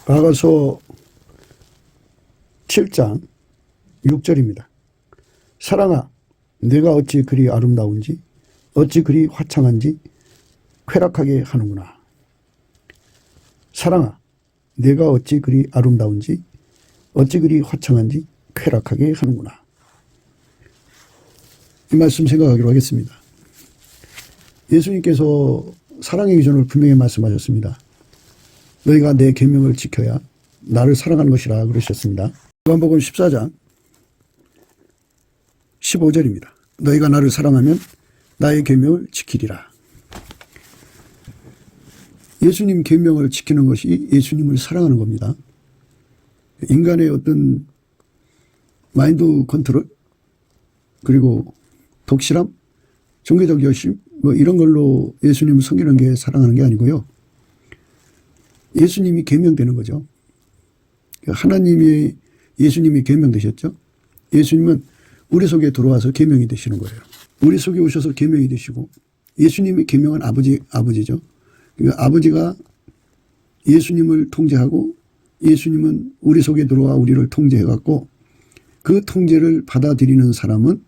가가서 7장 6절입니다. 사랑아, 내가 어찌 그리 아름다운지, 어찌 그리 화창한지 쾌락하게 하는구나. 사랑아, 내가 어찌 그리 아름다운지, 어찌 그리 화창한지 쾌락하게 하는구나. 이 말씀 생각하기로 하겠습니다. 예수님께서 사랑의 기준을 분명히 말씀하셨습니다. 너희가 내 계명을 지켜야 나를 사랑하는 것이라 그러셨습니다. 요한복음 14장 15절입니다. 너희가 나를 사랑하면 나의 계명을 지키리라. 예수님 계명을 지키는 것이 예수님을 사랑하는 겁니다. 인간의 어떤 마인드 컨트롤, 그리고 독실함, 종교적 열심, 이런 걸로 예수님을 섬기는 게 사랑하는 게 아니고요. 예수님이 계명되는 거죠. 하나님이 예수님이 계명 되셨죠. 예수님은 우리 속에 들어와서 계명이 되시는 거예요. 우리 속에 오셔서 계명이 되시고, 예수님의 계명은 아버지죠. 그러니까 아버지가 예수님을 통제하고 예수님은 우리 속에 들어와 우리를 통제해갖고 그 통제를 받아들이는 사람은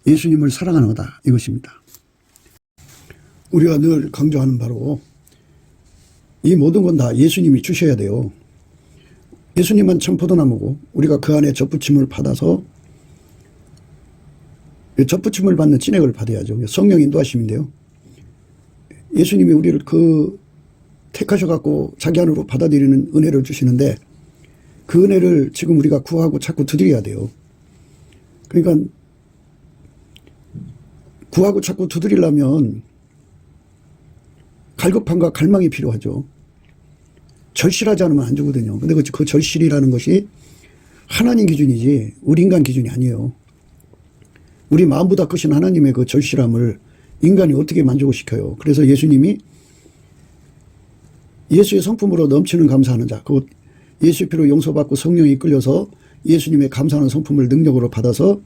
예수님을 사랑하는 거다, 이것입니다. 우리가 늘 강조하는 바로 이 모든 건 다 예수님이 주셔야 돼요. 예수님은 참 포도나무고 우리가 그 안에 접붙임을 받아서 접붙임을 받는 진액을 받아야죠. 성령 인도하심인데요. 예수님이 우리를 택하셔갖고 자기 안으로 받아들이는 은혜를 주시는데 그 은혜를 지금 우리가 구하고 자꾸 두드려야 돼요. 그러니까 구하고 자꾸 두드리려면 갈급함과 갈망이 필요하죠. 절실하지 않으면 안 주거든요. 근데 그 절실이라는 것이 하나님 기준이지 우리 인간 기준이 아니에요. 우리 마음보다 크신 하나님의 그 절실함을 인간이 어떻게 만족을 시켜요. 그래서 예수님이 예수의 성품으로 넘치는 감사하는 자, 그 예수의 피로 용서받고 성령이 이끌려서 예수님의 감사하는 성품을 능력으로 받아서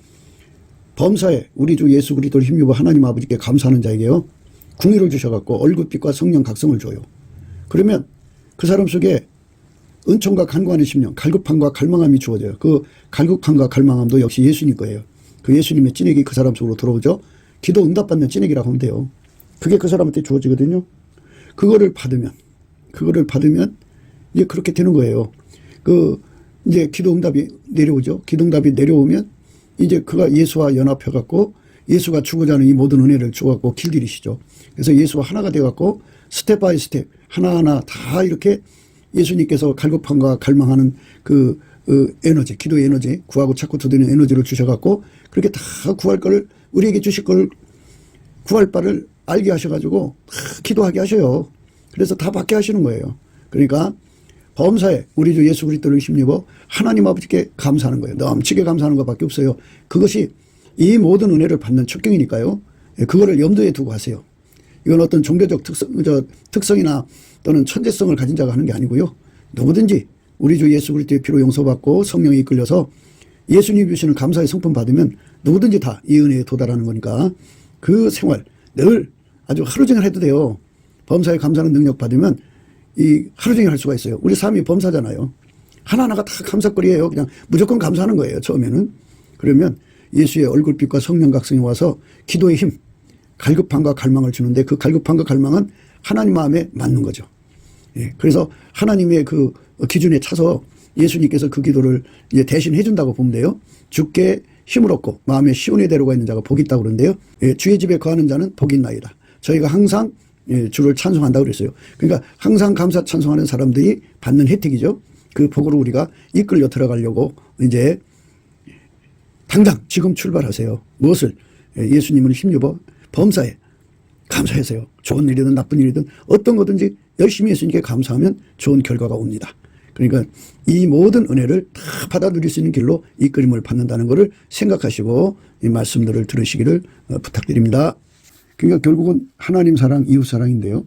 범사에 우리 주 예수 그리스도를 힘입어 하나님 아버지께 감사하는 자에게요, 궁유를 주셔갖고 얼굴빛과 성령 각성을 줘요. 그러면 그 사람 속에 은총과 간구하는 심령, 갈급함과 갈망함이 주어져요. 그 갈급함과 갈망함도 역시 예수님 거예요. 그 예수님의 찐액이 그 사람 속으로 들어오죠. 기도 응답받는 찐액이라고 하면 돼요. 그게 그 사람한테 주어지거든요. 그거를 받으면 이제 그렇게 되는 거예요. 이제 기도 응답이 내려오죠. 기도 응답이 내려오면 이제 그가 예수와 연합해갖고 예수가 주고자 하는 이 모든 은혜를 주어갖고 길들이시죠. 그래서 예수와 하나가 되어갖고 스텝 바이 스텝 하나하나 다 이렇게 예수님께서 갈급함과 갈망하는 그 에너지, 기도의 에너지, 구하고 찾고 두드리는 에너지를 주셔갖고 그렇게 다 구할 거를 우리에게 주실 걸 구할 바를 알게 하셔가지고 다 기도하게 하셔요. 그래서 다 받게 하시는 거예요. 그러니까 범사에 우리 주 예수 그리스도를 힘입어 하나님 아버지께 감사하는 거예요. 넘치게 감사하는 것밖에 없어요. 그것이 이 모든 은혜를 받는 척경이니까요. 그거를 염두에 두고 하세요. 이건 어떤 종교적 특성이나 또는 천재성을 가진 자가 하는 게 아니고요. 누구든지 우리 주 예수 그리스도의 피로 용서받고 성령이 이끌려서 예수님이 주시는 감사의 성품 받으면 누구든지 다 이 은혜에 도달하는 거니까 그 생활 늘 아주 하루 종일 해도 돼요. 범사에 감사하는 능력 받으면 이 하루 종일 할 수가 있어요. 우리 삶이 범사잖아요. 하나하나가 다 감사거리예요. 그냥 무조건 감사하는 거예요. 처음에는. 그러면 예수의 얼굴빛과 성령 각성이 와서 기도의 힘, 갈급함과 갈망을 주는데 그 갈급함과 갈망은 하나님 마음에 맞는 거죠. 예, 그래서 하나님의 그 기준에 차서 예수님께서 그 기도를 이제 대신 해준다고 보면 돼요. 주께 힘을 얻고 마음에 시온의 대로가 있는 자가 복이 있다고 그러는데요. 예, 주의 집에 거하는 자는 복이 있나이다. 저희가 항상 주를 찬송한다고 그랬어요. 그러니까 항상 감사 찬송하는 사람들이 받는 혜택이죠. 그 복으로 우리가 이끌려 들어가려고 이제 당장 지금 출발하세요. 무엇을? 예수님을 힘입어 범사에 감사하세요. 좋은 일이든 나쁜 일이든 어떤 거든지 열심히 예수님께 감사하면 좋은 결과가 옵니다. 그러니까 이 모든 은혜를 다 받아 누릴 수 있는 길로 이끌림을 받는다는 것을 생각하시고 이 말씀들을 들으시기를 부탁드립니다. 그러니까 결국은 하나님 사랑, 이웃 사랑인데요.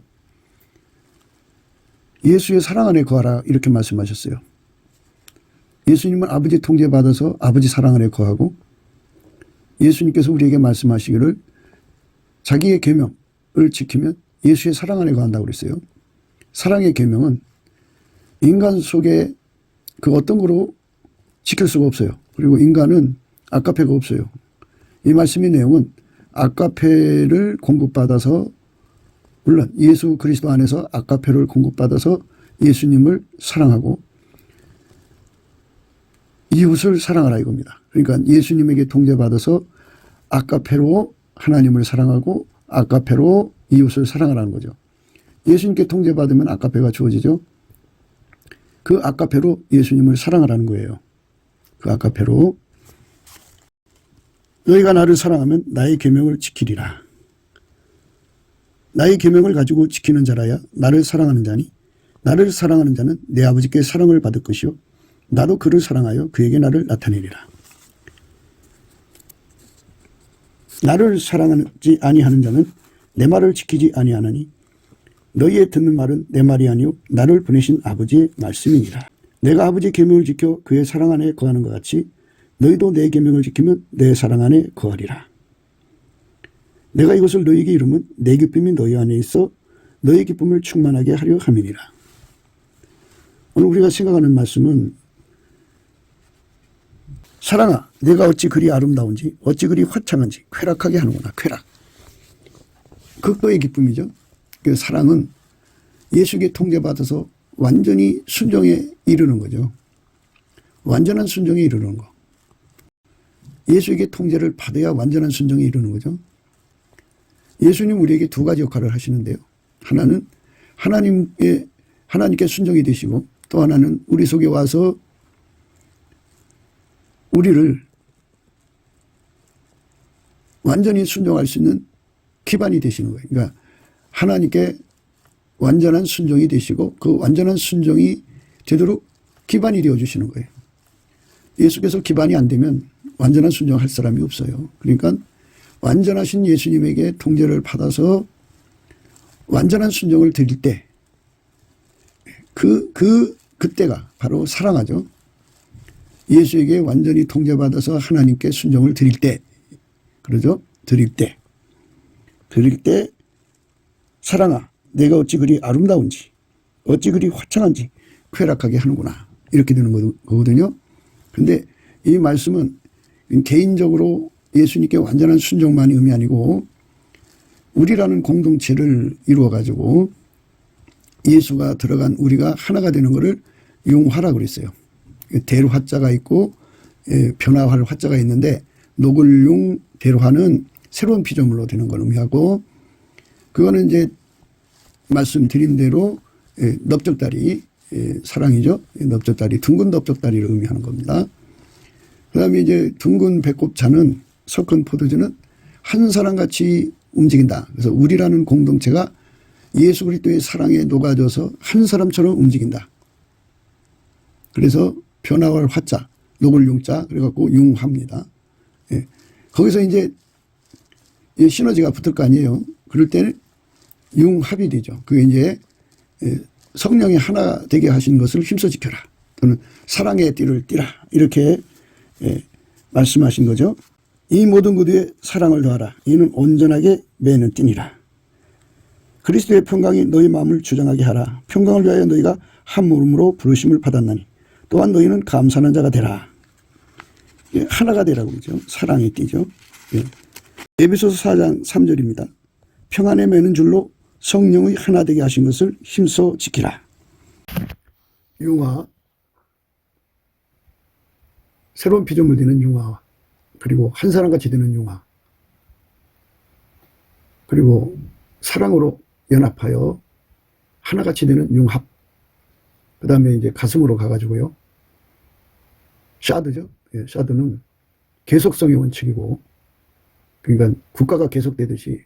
예수의 사랑 안에 거하라 이렇게 말씀하셨어요. 예수님은 아버지 통제받아서 아버지 사랑 안에 거하고 예수님께서 우리에게 말씀하시기를 자기의 계명을 지키면 예수의 사랑 안에 거한다고 그랬어요. 사랑의 계명은 인간 속에 그 어떤 거로 지킬 수가 없어요. 그리고 인간은 아까페가 없어요. 이 말씀의 내용은 아까페를 공급받아서, 물론 예수 그리스도 안에서 아까페를 공급받아서 예수님을 사랑하고 이웃을 사랑하라 이겁니다. 그러니까 예수님에게 통제받아서 아까페로 하나님을 사랑하고 아까페로 이웃을 사랑하라는 거죠. 예수님께 통제받으면 아까페가 주어지죠. 그 아까페로 예수님을 사랑하라는 거예요. 그 아까페로. 너희가 나를 사랑하면 나의 계명을 지키리라. 나의 계명을 가지고 지키는 자라야 나를 사랑하는 자니, 나를 사랑하는 자는 내 아버지께 사랑을 받을 것이요 나도 그를 사랑하여 그에게 나를 나타내리라. 나를 사랑하지 아니하는 자는 내 말을 지키지 아니하나니 너희의 듣는 말은 내 말이 아니요 나를 보내신 아버지의 말씀이니라. 내가 아버지의 계명을 지켜 그의 사랑 안에 거하는 것 같이 너희도 내 계명을 지키면 내 사랑 안에 거하리라. 내가 이것을 너희에게 이루면 내 기쁨이 너희 안에 있어 너희 기쁨을 충만하게 하려 함이니라. 오늘 우리가 생각하는 말씀은 사랑아 내가 어찌 그리 아름다운지 어찌 그리 화창한지 쾌락하게 하는구나. 쾌락. 극도의 기쁨이죠. 그 사랑은 예수에게 통제받아서 완전히 순종에 이르는 거죠. 완전한 순종에 이르는 거. 예수에게 통제를 받아야 완전한 순종에 이르는 거죠. 예수님 우리에게 두 가지 역할을 하시는데요. 하나는 하나님께 순종이 되시고 또 하나는 우리 속에 와서 우리를 완전히 순종할 수 있는 기반이 되시는 거예요. 그러니까 하나님께 완전한 순종이 되시고 그 완전한 순종이 되도록 기반이 되어주시는 거예요. 예수께서 기반이 안 되면 완전한 순종할 사람이 없어요. 그러니까 완전하신 예수님에게 통제를 받아서 완전한 순종을 드릴 때 그때가 바로 사랑하죠. 예수에게 완전히 통제받아서 하나님께 순종을 드릴 때, 그러죠? 드릴 때 사랑아 내가 어찌 그리 아름다운지 어찌 그리 화창한지 쾌락하게 하는구나. 이렇게 되는 거거든요. 근데 이 말씀은 개인적으로 예수님께 완전한 순종만이 의미 아니고 우리라는 공동체를 이루어 가지고 예수가 들어간 우리가 하나가 되는 것을 융화라고 그랬어요. 대화자가 있고 변화할 화자가 있는데 녹을융 대화는 새로운 피조물로 되는 걸 의미하고 그거는 이제 말씀드린 대로 넓적다리 사랑이죠. 넓적다리 둥근 넓적다리를 의미하는 겁니다. 그 다음에 이제 둥근 배꼽차는 섞은 포도주는 한 사람같이 움직인다. 그래서 우리라는 공동체가 예수 그리스도의 사랑에 녹아져서 한 사람처럼 움직인다. 그래서 변화할 화자, 녹을 융자, 그래갖고 융합니다. 예. 거기서 이제 시너지가 붙을 거 아니에요. 그럴 때는 융합이 되죠. 그게 이제 성령이 하나 되게 하신 것을 힘써 지켜라. 또는 사랑의 띠를 띠라. 이렇게 말씀하신 거죠. 이 모든 구두에 사랑을 더하라. 이는 온전하게 매는 띠니라. 그리스도의 평강이 너희 마음을 주장하게 하라. 평강을 위하여 너희가 한 물음으로 부르심을 받았나니 또한 너희는 감사하는 자가 되라. 하나가 되라고 그러죠. 사랑의 띠죠. 에베소서 4장 3절입니다. 평안에 매는 줄로 성령의 하나 되게 하신 것을 힘써 지키라. 융화, 새로운 피조물 되는 융화, 그리고 한 사람같이 되는 융화, 그리고 사랑으로 연합하여 하나같이 되는 융합. 그 다음에 이제 가슴으로 가가지고요. 샤드죠. 샤드는 계속성의 원칙이고, 그러니까 국가가 계속되듯이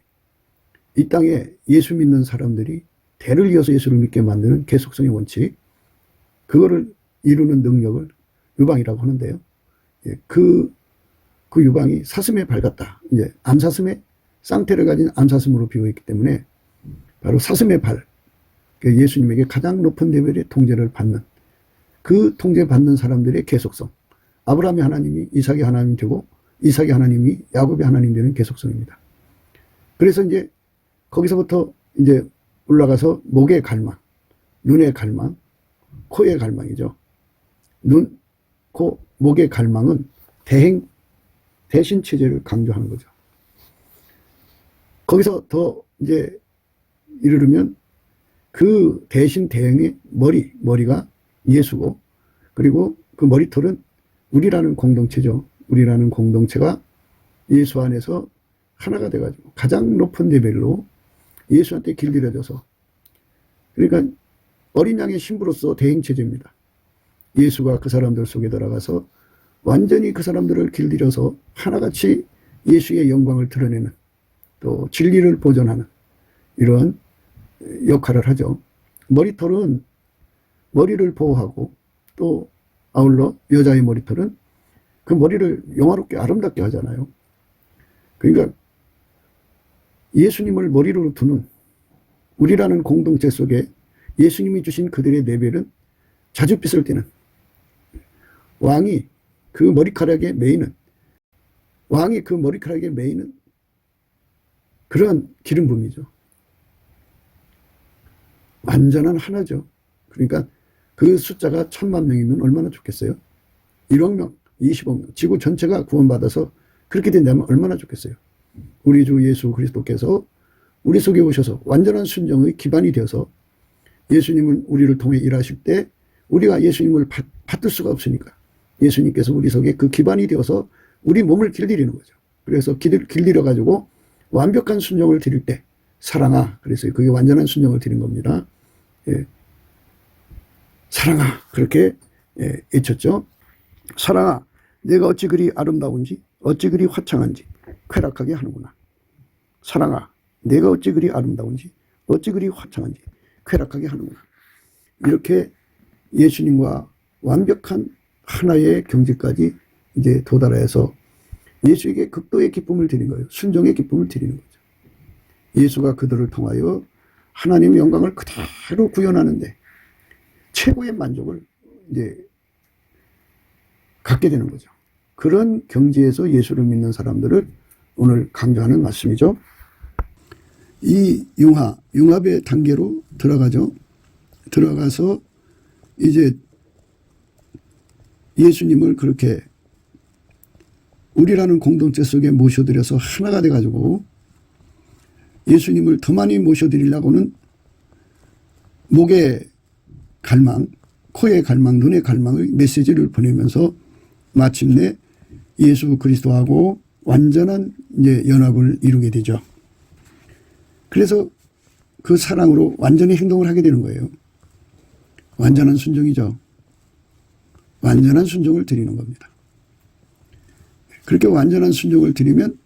이 땅에 예수 믿는 사람들이 대를 이어서 예수를 믿게 만드는 계속성의 원칙, 그거를 이루는 능력을 유방이라고 하는데요. 그 유방이 사슴에 밝았다. 이제 암사슴의 쌍태를 가진 암사슴으로 비유했기 때문에 바로 사슴의 발, 예수님에게 가장 높은 레벨의 통제를 받는 그 통제받는 사람들의 계속성. 아브라함의 하나님이 이삭의 하나님이 되고 이삭의 하나님이 야곱의 하나님 되는 계속성입니다. 그래서 이제 거기서부터 이제 올라가서 목의 갈망, 눈의 갈망, 코의 갈망이죠. 눈, 코, 목의 갈망은 대신 체제를 강조하는 거죠. 거기서 더 이제 이르면 그 대신 대행의 머리가 예수고, 그리고 그 머리털은 우리라는 공동체죠. 우리라는 공동체가 예수 안에서 하나가 돼가지고 가장 높은 레벨로 예수한테 길들여져서, 그러니까 어린 양의 신부로서 대행체제입니다. 예수가 그 사람들 속에 들어가서 완전히 그 사람들을 길들여서 하나같이 예수의 영광을 드러내는, 또 진리를 보존하는 이런 역할을 하죠. 머리털은 머리를 보호하고, 또 아울러 여자의 머리털은 그 머리를 영화롭게 아름답게 하잖아요. 그러니까 예수님을 머리로 두는 우리라는 공동체 속에 예수님이 주신 그들의 레벨은 자줏빛을 띠는, 왕이 그 머리카락에 메이는 그런 기름 부음이죠. 완전한 하나죠. 그러니까 그 숫자가 1000만 명이면 얼마나 좋겠어요? 1억 명, 20억 명, 지구 전체가 구원받아서 그렇게 된다면 얼마나 좋겠어요? 우리 주 예수 그리스도께서 우리 속에 오셔서 완전한 순종의 기반이 되어서 예수님은 우리를 통해 일하실 때 우리가 예수님을 받들 수가 없으니까 예수님께서 우리 속에 그 기반이 되어서 우리 몸을 길들이는 거죠. 그래서 길들여 가지고 완벽한 순종을 드릴 때 사랑아, 그래서 그게 완전한 순종을 드린 겁니다. 예. 사랑아, 그렇게 외쳤죠. 사랑아, 내가 어찌 그리 아름다운지, 어찌 그리 화창한지 쾌락하게 하는구나. 사랑아, 내가 어찌 그리 아름다운지, 어찌 그리 화창한지 쾌락하게 하는구나. 이렇게 예수님과 완벽한 하나의 경지까지 이제 도달해서 예수에게 극도의 기쁨을 드린 거예요. 순종의 기쁨을 드리는 거죠. 예수가 그들을 통하여 하나님의 영광을 그대로 구현하는데 최고의 만족을 이제 갖게 되는 거죠. 그런 경지에서 예수를 믿는 사람들을 오늘 강조하는 말씀이죠. 이 융합의 단계로 들어가죠. 들어가서 이제 예수님을 그렇게 우리라는 공동체 속에 모셔드려서 하나가 돼가지고 예수님을 더 많이 모셔드리려고는 목의 갈망, 코의 갈망, 눈의 갈망의 메시지를 보내면서 마침내 예수 그리스도하고 완전한 이제 연합을 이루게 되죠. 그래서 그 사랑으로 완전히 행동을 하게 되는 거예요. 완전한 순종이죠. 완전한 순종을 드리는 겁니다. 그렇게 완전한 순종을 드리면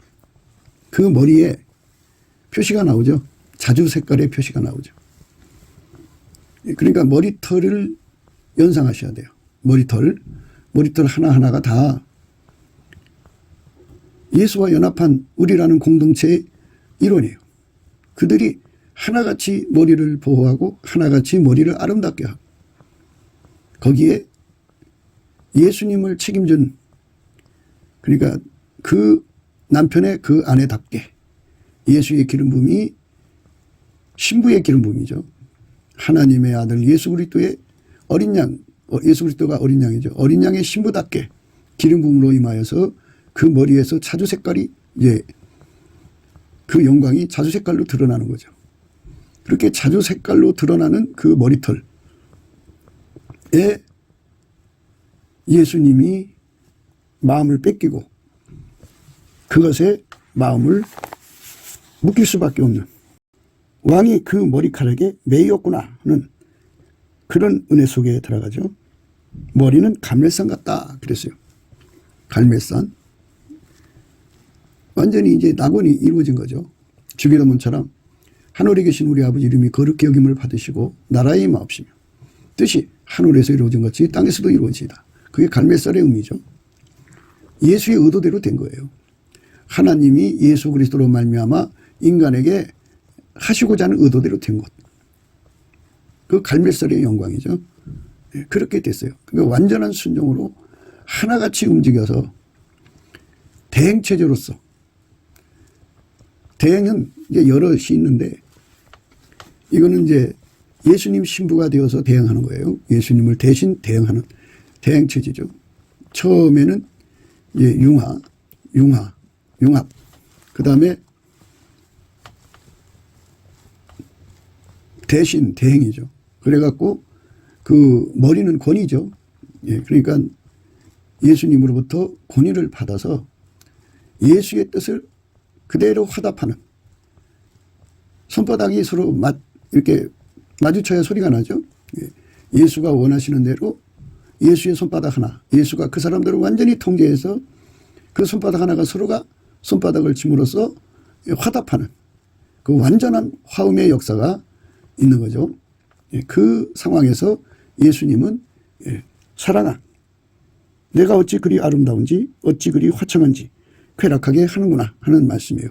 그 머리에 표시가 나오죠. 자주 색깔의 표시가 나오죠. 그러니까 머리털을 연상하셔야 돼요. 머리털 하나하나가 다 예수와 연합한 우리라는 공동체의 일원이에요. 그들이 하나같이 머리를 보호하고 하나같이 머리를 아름답게 하고 거기에 예수님을 책임진, 그러니까 그 남편의 그 아내답게 예수의 기름 부음이 신부의 기름 부음이죠. 하나님의 아들 예수 그리스도의 어린 양, 예수 그리스도가 어린 양이죠. 어린 양의 신부답게 기름 부음으로 임하여서 그 머리에서 자주 색깔이 이제 그 영광이 자주 색깔로 드러나는 거죠. 그렇게 자주 색깔로 드러나는 그 머리털에 예수님이 마음을 뺏기고 그것에 마음을 묶일 수밖에 없는, 왕이 그 머리카락에 매였구나 하는 그런 은혜 속에 들어가죠. 머리는 갈멜산 같다 그랬어요. 갈멜산. 완전히 이제 낙원이 이루어진 거죠. 주기도문처럼 하늘에 계신 우리 아버지 이름이 거룩히 여김을 받으시고 나라의 임하옵시며 뜻이 하늘에서 이루어진 것이 땅에서도 이루어지이다. 그게 갈멜살의 의미죠. 예수의 의도대로 된 거예요. 하나님이 예수 그리스도로 말미암아 인간에게 하시고자 하는 의도대로 된 것. 그 갈멜살의 영광이죠. 그렇게 됐어요. 그러니까 완전한 순종으로 하나같이 움직여서 대행체제로서, 대행은 이제 여럿이 있는데 이거는 이제 예수님 신부가 되어서 대행하는 거예요. 예수님을 대신 대행하는 대행체제죠. 처음에는 융합. 그 다음에 대신 대행이죠. 그래갖고 그 머리는 권위죠. 그러니까 예수님으로부터 권위를 받아서 예수의 뜻을 그대로 화답하는, 손바닥이 서로 이렇게 마주쳐야 소리가 나죠. 예수가 원하시는 대로 예수의 손바닥 하나, 예수가 그 사람들을 완전히 통제해서 그 손바닥 하나가 서로가 손바닥을 침으로써 화답하는 그 완전한 화음의 역사가 있는 거죠. 그 상황에서 예수님은 사랑아, 내가 어찌 그리 아름다운지 어찌 그리 화창한지 쾌락하게 하는구나 하는 말씀이에요.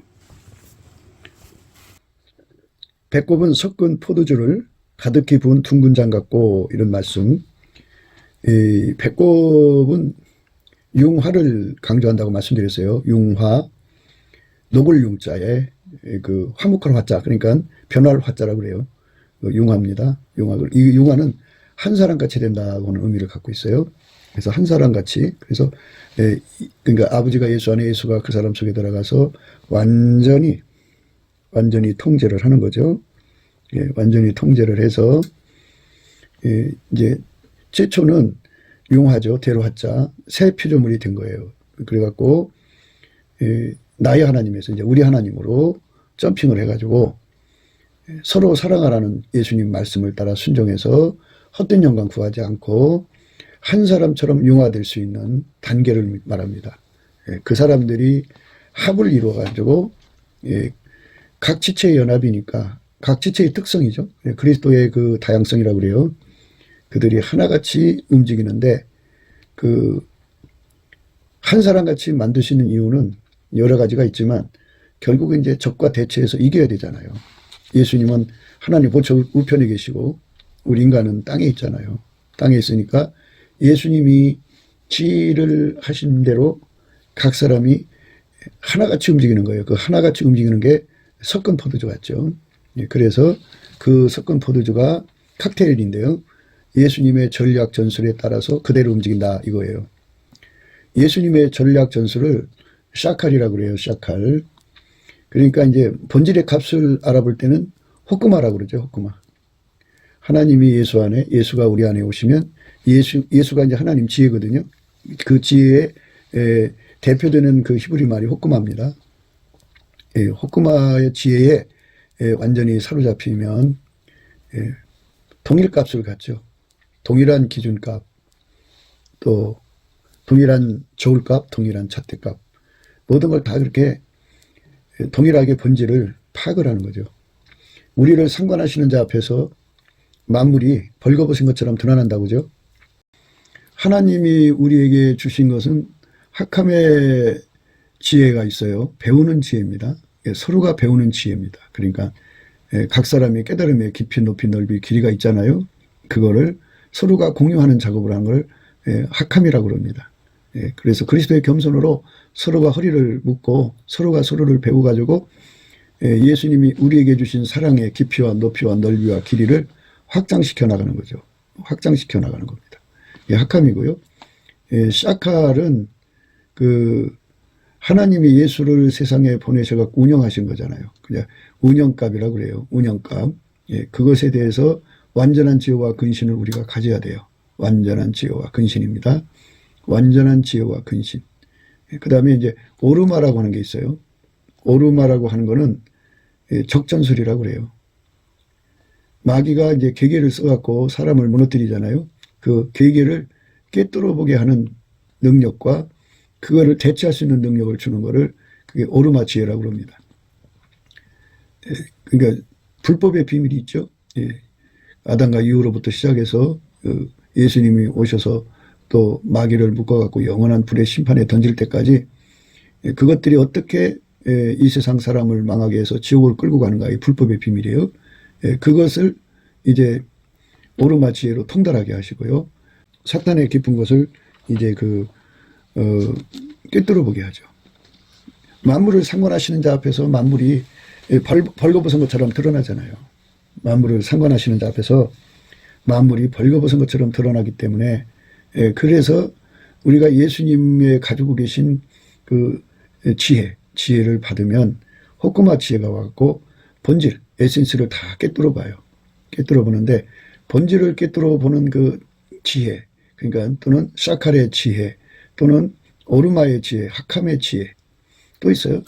배꼽은 섞은 포도주를 가득히 부은 둥근 장 같고, 이런 말씀. 이 배꼽은 융화를 강조한다고 말씀드렸어요. 융화, 녹을 융자에 그 화목할 화자, 그러니까 변화할 화자라고 그래요. 융화입니다. 이 융화는 한 사람 같이 된다고 하는 의미를 갖고 있어요. 그래서 한 사람 같이, 그래서 그러니까 아버지가 예수 안에, 예수가 그 사람 속에 들어가서 완전히 통제를 하는 거죠. 완전히 통제를 해서 이제 최초는 융화죠. 대로화자, 새 피조물이 된 거예요. 그래갖고 나의 하나님에서 이제 우리 하나님으로 점핑을 해가지고 서로 사랑하라는 예수님 말씀을 따라 순종해서 헛된 영광 구하지 않고 한 사람처럼 융화될 수 있는 단계를 말합니다. 그 사람들이 합을 이루어가지고 각 지체의 연합이니까 각 지체의 특성이죠. 그리스도의 그 다양성이라고 그래요. 그들이 하나같이 움직이는데 그 한 사람같이 만드시는 이유는 여러 가지가 있지만 결국은 이제 적과 대체해서 이겨야 되잖아요. 예수님은 하나님 보좌 우편에 계시고 우리 인간은 땅에 있잖아요. 땅에 있으니까 예수님이 지휘를 하신 대로 각 사람이 하나같이 움직이는 거예요. 그 하나같이 움직이는 게 섞은 포도주 같죠. 그래서 그 섞은 포도주가 칵테일인데요. 예수님의 전략 전술에 따라서 그대로 움직인다 이거예요. 예수님의 전략 전술을 샤칼이라고 그래요. 샤칼. 그러니까 이제 본질의 값을 알아볼 때는 호크마라고 그러죠. 호크마. 하나님이 예수 안에, 예수가 우리 안에 오시면 예수가 이제 하나님 지혜거든요. 그 지혜에 대표되는 그 히브리 말이 호크마입니다. 호크마의 지혜에 완전히 사로잡히면 동일 값을 갖죠. 동일한 기준값, 또 동일한 저울값, 동일한 차태값, 모든 걸 다 그렇게 동일하게 본질을 파악을 하는 거죠. 우리를 상관하시는 자 앞에서 만물이 벌거벗은 것처럼 드러난다고죠. 하나님이 우리에게 주신 것은 학함의 지혜가 있어요. 배우는 지혜입니다. 서로가 배우는 지혜입니다. 그러니까 각 사람의 깨달음의 깊이, 높이, 넓이, 길이가 있잖아요. 그거를 서로가 공유하는 작업을 한 걸 학함이라고 합니다. 그래서 그리스도의 겸손으로 서로가 허리를 묶고 서로가 서로를 배워가지고 예수님이 우리에게 주신 사랑의 깊이와 높이와 넓이와 길이를 확장시켜 나가는 거죠. 확장시켜 나가는 겁니다. 학함이고요. 샤칼은 그 하나님이 예수를 세상에 보내셔서 운영하신 거잖아요. 그냥 운영값이라고 그래요. 운영값. 그것에 대해서 완전한 지혜와 근신을 우리가 가져야 돼요. 완전한 지혜와 근신입니다. 완전한 지혜와 근신. 그 다음에 이제 오르마라고 하는 게 있어요. 오르마라고 하는 거는 적전술이라고 그래요. 마귀가 이제 계계를 써갖고 사람을 무너뜨리잖아요. 그 계계를 꿰뚫어 보게 하는 능력과 그거를 대체할 수 있는 능력을 주는 거를 그게 오르마 지혜라고 합니다. 그러니까 불법의 비밀이 있죠. 아담과 이후로부터 시작해서 예수님이 오셔서 또 마귀를 묶어갖고 영원한 불의 심판에 던질 때까지 그것들이 어떻게 이 세상 사람을 망하게 해서 지옥을 끌고 가는가, 이 불법의 비밀이에요. 그것을 이제 오르마 지혜로 통달하게 하시고요. 사탄의 깊은 것을 이제 꿰뚫어 보게 하죠. 만물을 상관하시는 자 앞에서 만물이 벌거벗은 것처럼 드러나잖아요. 만물을 상관하시는 자 앞에서 만물이 벌거벗은 것처럼 드러나기 때문에 그래서 우리가 예수님의 가지고 계신 그 지혜를 받으면 호쿠마 지혜가 와갖고 본질, 에센스를 다 깨뚫어 봐요. 깨뚫어 보는데 본질을 깨뚫어 보는 그 지혜, 그러니까 또는 사칼의 지혜, 또는 오르마의 지혜, 하캄의 지혜 또 있어요.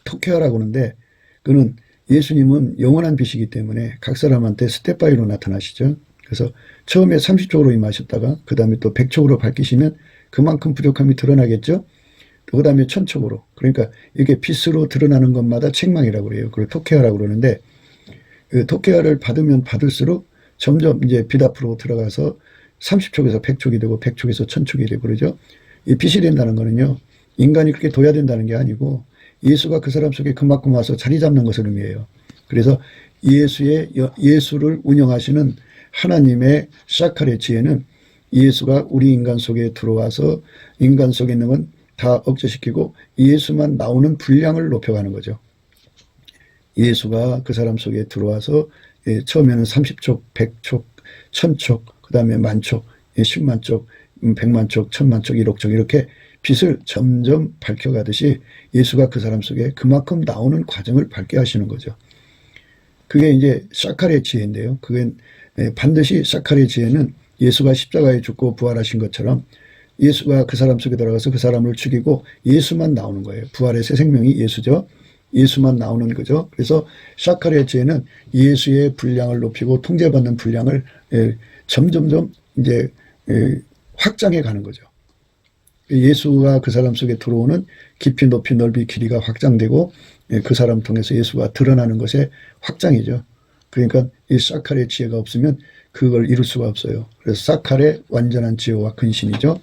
토케아라고 하는데 그는 예수님은 영원한 빛이기 때문에 각 사람한테 스텝바이로 나타나시죠. 그래서 처음에 30촉으로 임하셨다가 그 다음에 또 100촉으로 밝히시면 그만큼 부족함이 드러나겠죠. 그 다음에 1000촉으로. 그러니까 이게 빛으로 드러나는 것마다 책망이라고 그래요. 그걸 토케아라고 그러는데 그 토케아를 받으면 받을수록 점점 이제 빛 앞으로 들어가서 30촉에서 100촉이 되고 100촉에서 1000촉이 되고 그러죠. 이 빛이 된다는 거는요. 인간이 그렇게 둬야 된다는 게 아니고 예수가 그 사람 속에 그만큼 와서 자리 잡는 것을 의미해요. 그래서 예수를 운영하시는 하나님의 사칼의 지혜는 예수가 우리 인간 속에 들어와서 인간 속에 있는 건 다 억제시키고 예수만 나오는 분량을 높여가는 거죠. 예수가 그 사람 속에 들어와서 처음에는 30촉, 100촉, 1000촉, 그 다음에 만촉, 10만촉, 100만촉, 1000만촉, 1억촉 이렇게 빛을 점점 밝혀가듯이 예수가 그 사람 속에 그만큼 나오는 과정을 밝게 하시는 거죠. 그게 이제 사칼의 지혜인데요. 그게 반드시 사칼의 지혜는 예수가 십자가에 죽고 부활하신 것처럼 예수가 그 사람 속에 들어가서 그 사람을 죽이고 예수만 나오는 거예요. 부활의 새 생명이 예수죠. 예수만 나오는 거죠. 그래서 사칼의 지혜는 예수의 분량을 높이고 통제받는 분량을 점점점 이제 확장해 가는 거죠. 예수가 그 사람 속에 들어오는 깊이 높이 넓이 길이가 확장되고 그 사람 통해서 예수가 드러나는 것의 확장이죠. 그러니까 이 사칼의 지혜가 없으면 그걸 이룰 수가 없어요. 그래서 사칼의 완전한 지혜와 근신이죠.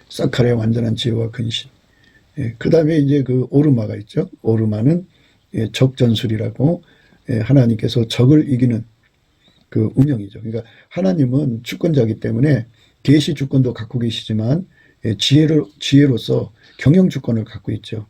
사칼의 완전한 지혜와 근신. 그 다음에 이제 그 오르마가 있죠. 오르마는 적전술이라고 하나님께서 적을 이기는 그 운명이죠. 그러니까 하나님은 주권자이기 때문에 계시 주권도 갖고 계시지만 지혜로서 경영 주권을 갖고 있죠.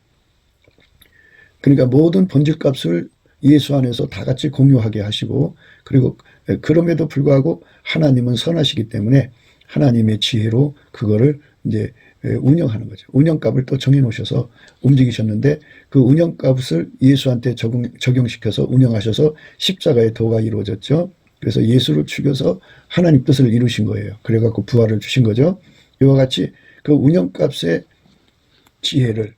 그러니까 모든 본질값을 예수 안에서 다 같이 공유하게 하시고 그리고 그럼에도 불구하고 하나님은 선하시기 때문에 하나님의 지혜로 그거를 이제 운영하는 거죠. 운영값을 또 정해 놓으셔서 움직이셨는데 그 운영값을 예수한테 적용시켜서 운영하셔서 십자가의 도가 이루어졌죠. 그래서 예수를 죽여서 하나님 뜻을 이루신 거예요. 그래갖고 부활을 주신 거죠. 이와 같이 그 운영값의 지혜를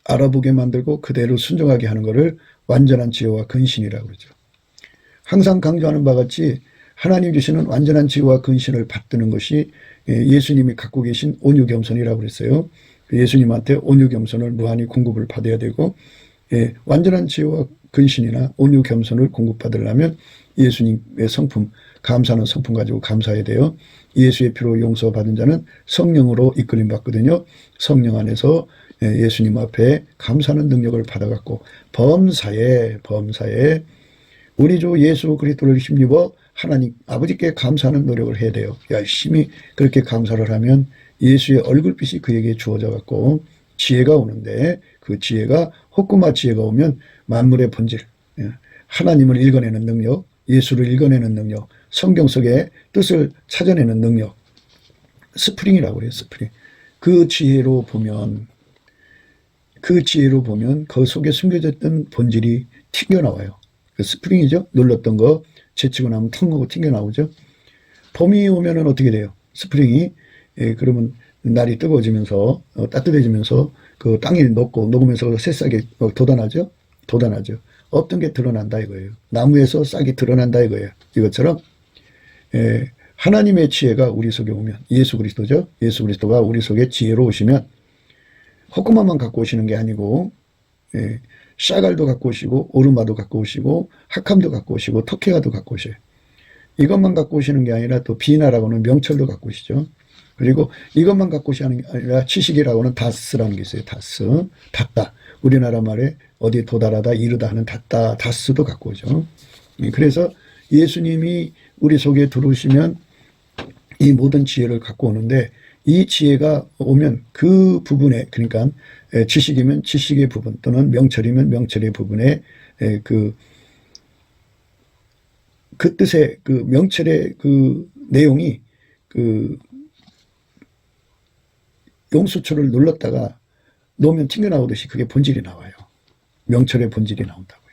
알아보게 만들고 그대로 순종하게 하는 것을 완전한 지혜와 근신이라고 그러죠. 항상 강조하는 바 같이 하나님 주시는 완전한 지혜와 근신을 받드는 것이 예수님이 갖고 계신 온유겸손이라고 그랬어요. 예수님한테 온유겸손을 무한히 공급을 받아야 되고 완전한 지혜와 근신이나 온유겸손을 공급받으려면 예수님의 성품, 감사하는 성품 가지고 감사해야 돼요. 예수의 피로 용서받은 자는 성령으로 이끌림 받거든요. 성령 안에서 예수님 앞에 감사하는 능력을 받아갖고 범사에 우리 주 예수 그리스도를 힘입어 하나님 아버지께 감사하는 노력을 해야 돼요. 열심히 그렇게 감사를 하면 예수의 얼굴빛이 그에게 주어져 갖고 지혜가 오는데 그 지혜가 호쿠마 지혜가 오면 만물의 본질, 하나님을 읽어내는 능력, 예수를 읽어내는 능력, 성경 속의 뜻을 찾아내는 능력, 스프링이라고 해요. 스프링. 그 지혜로 보면 그 속에 숨겨졌던 본질이 튕겨나와요. 그 스프링이죠. 눌렀던 거 제치고 나면 텅 하고 튕겨나오죠. 봄이 오면은 어떻게 돼요? 스프링이 그러면 날이 뜨거워지면서 따뜻해지면서 그 땅에 녹으면서 새싹이 돋아나죠. 없던 게 드러난다 이거예요. 나무에서 싹이 드러난다 이거예요. 이것처럼 하나님의 지혜가 우리 속에 오면 예수 그리스도죠. 예수 그리스도가 우리 속에 지혜로 오시면 호쿠마만 갖고 오시는 게 아니고 샤갈도 갖고 오시고 오르마도 갖고 오시고 하캄도 갖고 오시고 토케아도 갖고 오셔요. 이것만 갖고 오시는 게 아니라 또 비나라고 하는 명철도 갖고 오시죠. 그리고 이것만 갖고 오시는 게 아니라 지식이라고 하는 다스라는 게 있어요. 닿다. 우리나라 말에 어디에 도달하다 이르다 하는 다스도 갖고 오죠. 그래서 예수님이 우리 속에 들어오시면 이 모든 지혜를 갖고 오는데 이 지혜가 오면 그 부분에 그러니까 지식이면 지식의 부분 또는 명철이면 명철의 부분에 그 그 뜻의 그 명철의 그 내용이 그 용수초를 눌렀다가 놓으면 튕겨나오듯이 그게 본질이 나와요. 명철의 본질이 나온다고요.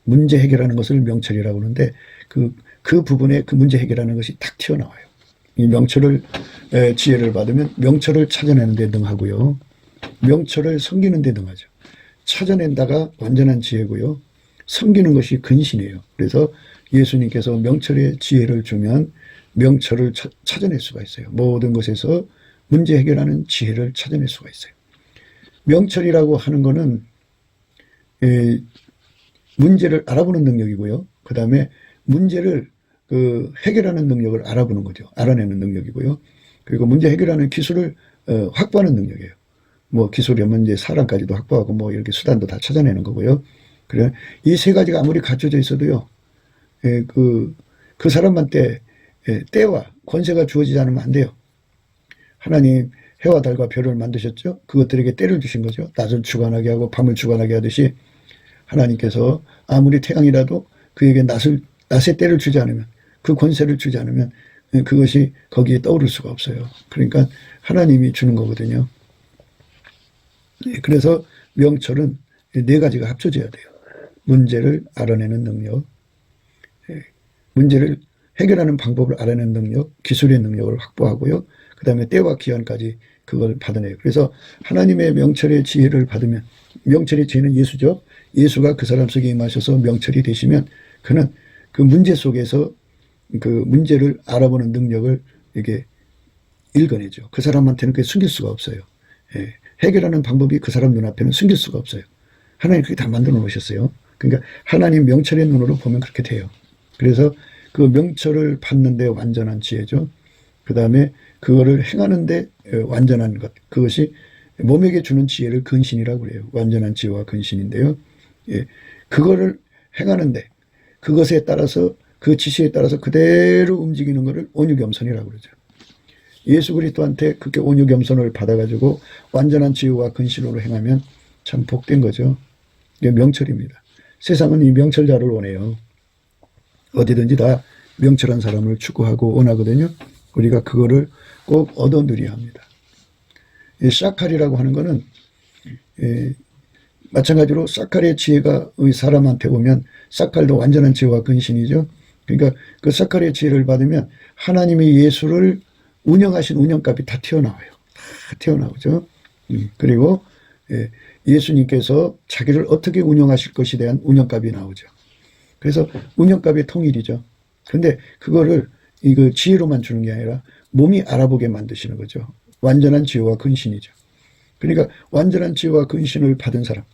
문제 해결하는 것을 명철이라고 하는데 그 부분에 그 문제 해결하는 것이 탁 튀어나와요. 이 명철을 지혜를 받으면 명철을 찾아내는 데 능하고요. 명철을 섬기는 데 능하죠. 찾아낸다가 완전한 지혜고요. 섬기는 것이 근신이에요. 그래서 예수님께서 명철의 지혜를 주면 명철을 찾아낼 수가 있어요. 모든 것에서 문제 해결하는 지혜를 찾아낼 수가 있어요. 명철이라고 하는 것은 문제를 알아보는 능력이고요. 그 다음에 문제를 해결하는 능력을 알아보는 거죠. 알아내는 능력이고요. 그리고 문제 해결하는 기술을 확보하는 능력이에요. 뭐 기술이면 이제 사람까지도 확보하고 뭐 이렇게 수단도 다 찾아내는 거고요. 그래 이 세 가지가 아무리 갖춰져 있어도요. 그 사람한테 때와 권세가 주어지지 않으면 안 돼요. 하나님 해와 달과 별을 만드셨죠. 그것들에게 때를 주신 거죠. 낮을 주관하게 하고 밤을 주관하게 하듯이 하나님께서 아무리 태양이라도 그에게 낮의 때를 주지 않으면 그 권세를 주지 않으면 그것이 거기에 떠오를 수가 없어요. 그러니까 하나님이 주는 거거든요. 그래서 명철은 네 가지가 합쳐져야 돼요. 문제를 알아내는 능력, 문제를 해결하는 방법을 알아내는 능력, 기술의 능력을 확보하고요. 그 다음에 때와 기한까지 그걸 받아내요. 그래서 하나님의 명철의 지혜를 받으면, 명철의 지혜는 예수죠. 예수가 그 사람 속에 임하셔서 명철이 되시면 그는 그 문제 속에서 그 문제를 알아보는 능력을 이게 읽어내죠. 그 사람한테는 그게 숨길 수가 없어요. 해결하는 방법이 그 사람 눈앞에는 숨길 수가 없어요. 하나님 그렇게 다 만들어 놓으셨어요. 그러니까 하나님 명철의 눈으로 보면 그렇게 돼요. 그래서 그 명철을 받는데 완전한 지혜죠. 그 다음에 그거를 행하는데 완전한 것. 그것이 몸에게 주는 지혜를 근신이라고 그래요. 완전한 지혜와 근신인데요. 그거를 행하는데 그것에 따라서 그 지시에 따라서 그대로 움직이는 것을 온유겸손이라고 그러죠. 예수 그리스도한테 그렇게 온유겸손을 받아가지고 완전한 지혜와 근신으로 행하면 참 복된 거죠. 이게 명철입니다. 세상은 이 명철자를 원해요. 어디든지 다 명철한 사람을 추구하고 원하거든요. 우리가 그거를 꼭 얻어 누려야 합니다. 이 사칼이라고 하는 거는 마찬가지로 사칼의 지혜가 사람한테 오면 사칼도 완전한 지혜와 근신이죠. 그러니까 그 사칼의 지혜를 받으면 하나님이 예수를 운영하신 운영값이 다 튀어나와요. 다 튀어나오죠. 그리고 예수님께서 자기를 어떻게 운영하실 것에 대한 운영값이 나오죠. 그래서 운영값의 통일이죠. 그런데 그거를 이거 지혜로만 주는 게 아니라 몸이 알아보게 만드시는 거죠. 완전한 지혜와 근신이죠. 그러니까 완전한 지혜와 근신을 받은 사람,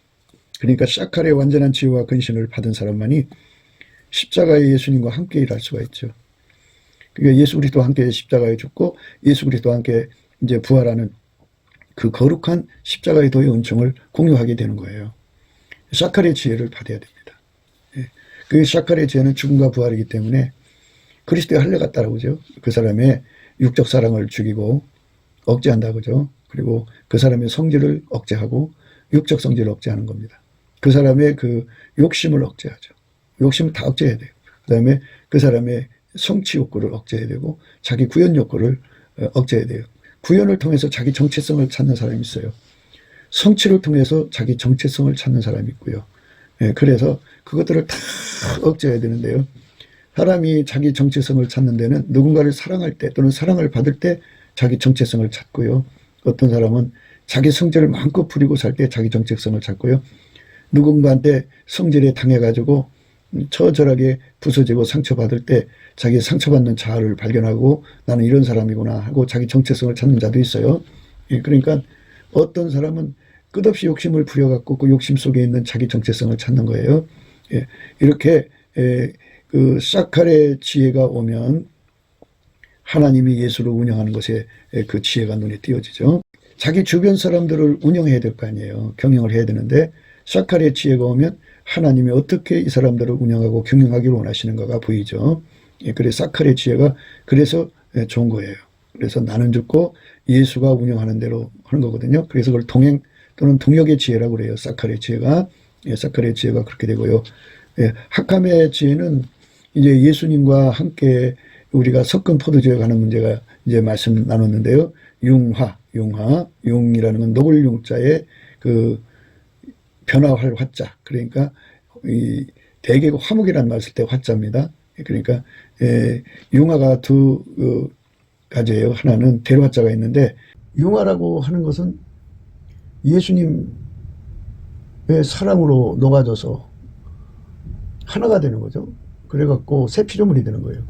그러니까 사칼의 완전한 지혜와 근신을 받은 사람만이 십자가의 예수님과 함께 일할 수가 있죠. 그러니까 예수 그리스도와 함께 십자가에 죽고 예수 그리스도와 함께 이제 부활하는 그 거룩한 십자가의 도의 은총을 공유하게 되는 거예요. 사칼의 지혜를 받아야 됩니다. 그 사칼의 지혜는 죽음과 부활이기 때문에 그리스도의 할례 같다라고 그러죠. 그 사람의 육적 사랑을 죽이고 억제한다고 그러죠. 그리고 그 사람의 성질을 억제하고 육적 성질을 억제하는 겁니다. 그 사람의 그 욕심을 억제하죠. 욕심을 다 억제해야 돼요. 그 다음에 그 사람의 성취 욕구를 억제해야 되고 자기 구현 욕구를 억제해야 돼요. 구현을 통해서 자기 정체성을 찾는 사람이 있어요. 성취를 통해서 자기 정체성을 찾는 사람이 있고요. 그래서 그것들을 다 억제해야 되는데요. 사람이 자기 정체성을 찾는 데는 누군가를 사랑할 때 또는 사랑을 받을 때 자기 정체성을 찾고요. 어떤 사람은 자기 성질을 마음껏 부리고 살 때 자기 정체성을 찾고요. 누군가한테 성질에 당해가지고 처절하게 부서지고 상처받을 때 자기 상처받는 자아를 발견하고 나는 이런 사람이구나 하고 자기 정체성을 찾는 자도 있어요. 그러니까 어떤 사람은 끝없이 욕심을 부려갖고 그 욕심 속에 있는 자기 정체성을 찾는 거예요. 이렇게 그 사칼의 지혜가 오면 하나님이 예수를 운영하는 것에 그 지혜가 눈에 띄어지죠. 자기 주변 사람들을 운영해야 될 거 아니에요. 경영을 해야 되는데 사칼의 지혜가 오면 하나님이 어떻게 이 사람들을 운영하고 경영하기를 원하시는가가 보이죠. 그래서 사칼의 지혜가 그래서 좋은 거예요. 그래서 나는 죽고 예수가 운영하는 대로 하는 거거든요. 그래서 그걸 동행 또는 동역의 지혜라고 그래요. 사칼의 지혜가. 사칼의 지혜가 그렇게 되고요. 학함의 지혜는 이제 예수님과 함께 우리가 섞은 포도주에 관한 문제가 이제 말씀 나눴는데요. 융화, 융이라는 건 노골 융자에 그 변화할 화자. 그러니까 이 대개 화목이라는 말 쓸 때 화자입니다. 그러니까 융화가 두 가지예요. 하나는 대화자가 있는데 융화라고 하는 것은 예수님의 사랑으로 녹아져서 하나가 되는 거죠. 그래갖고 새 피조물이 되는 거예요.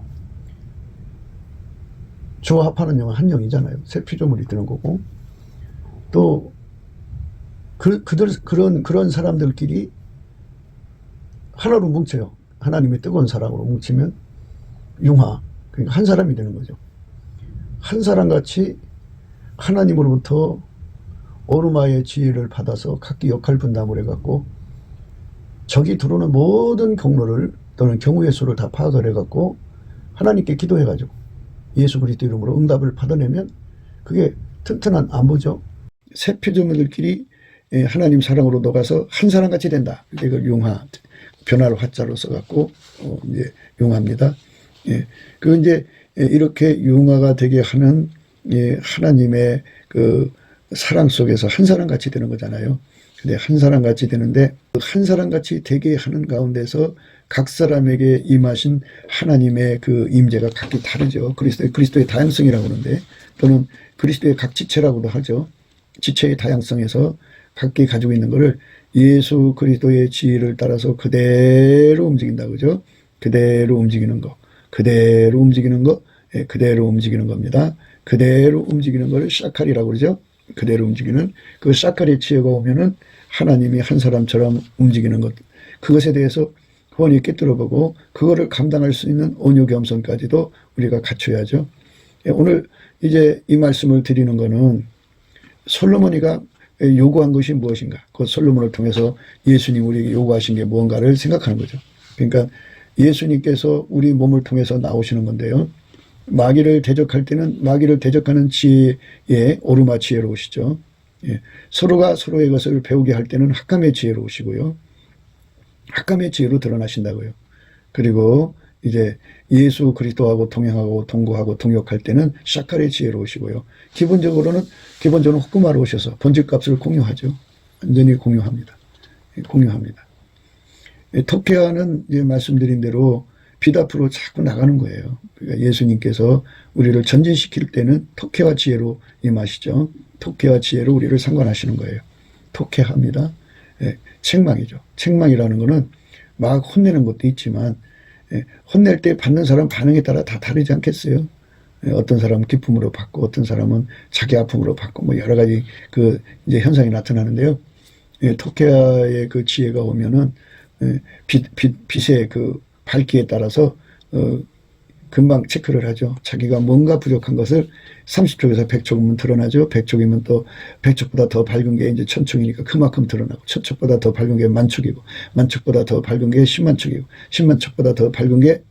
조합하는 영은 한 영이잖아요. 새 피조물이 되는 거고 또 그런 사람들끼리 하나로 뭉쳐요. 하나님의 뜨거운 사랑으로 뭉치면 융화, 그러니까 한 사람이 되는 거죠. 한 사람같이 하나님으로부터 오르마의 지혜를 받아서 각기 역할 분담을 해갖고 적이 들어오는 모든 경로를 또는 경우의 수를 다 파악을 해갖고 하나님께 기도해가지고 예수 그리스도 이름으로 응답을 받아내면 그게 튼튼한 안보죠. 새 피조물들끼리 하나님 사랑으로 녹아서 한 사람같이 된다. 이걸 융화, 변화를 화자로 써갖고 이제 융화입니다. 그 이제 이렇게 융화가 되게 하는 하나님의 그 사랑 속에서 한 사람같이 되는 거잖아요. 근데 한 사람같이 되는데 한 사람같이 되게 하는 가운데서 각 사람에게 임하신 하나님의 그 임재가 각기 다르죠. 그리스도의 다양성이라고 하는데 또는 그리스도의 각 지체라고도 하죠. 지체의 다양성에서 각기 가지고 있는 것을 예수 그리스도의 지혜를 따라서 그대로 움직인다. 그죠? 그대로 움직이는 거. 그대로 움직이는 거. 그대로 움직이는 겁니다. 그대로 움직이는 걸 샤칼이라고 그러죠. 그대로 움직이는 그 샤칼의 지혜가 오면은 하나님이 한 사람처럼 움직이는 것. 그것에 대해서 훤히 꿰뚫어보고 그거를 감당할 수 있는 온유 겸손까지도 우리가 갖춰야죠. 오늘 이제 이 말씀을 드리는 거는 솔로몬이가 요구한 것이 무엇인가. 그 솔로몬을 통해서 예수님 우리에게 요구하신 게 무언가를 생각하는 거죠. 그러니까 예수님께서 우리 몸을 통해서 나오시는 건데요. 마귀를 대적할 때는 마귀를 대적하는 지혜에 오르마 지혜로 오시죠. 서로가 서로의 것을 배우게 할 때는 학감의 지혜로 오시고요. 학감의 지혜로 드러나신다고요. 그리고 이제 예수 그리스도하고 동행하고 동거하고 동역할 때는 샤칼의 지혜로 오시고요. 기본적으로는 헛구마로 오셔서 본질값을 공유하죠. 완전히 공유합니다. 공유합니다. 토케아는 이제 말씀드린 대로 빛 앞으로 자꾸 나가는 거예요. 그러니까 예수님께서 우리를 전진시킬 때는 토케와 지혜로 임하시죠. 토케와 지혜로 우리를 상관하시는 거예요. 토케합니다. 책망이죠. 책망이라는 거는 막 혼내는 것도 있지만 혼낼 때 받는 사람 반응에 따라 다 다르지 않겠어요? 어떤 사람은 기쁨으로 받고 어떤 사람은 자기 아픔으로 받고 뭐 여러 가지 그 이제 현상이 나타나는데요. 토케아의 그 지혜가 오면은 빛의 그 밝기에 따라서 금방 체크를 하죠. 자기가 뭔가 부족한 것을 30촉에서 100촉이면 드러나죠. 100촉이면 또 100촉보다 더 밝은 게 이제 1000촉이니까 그만큼 드러나고 1000촉보다 더 밝은 게 10,000촉이고 10,000촉보다 더 밝은 게 100,000촉이고 100,000촉보다 더 밝은 게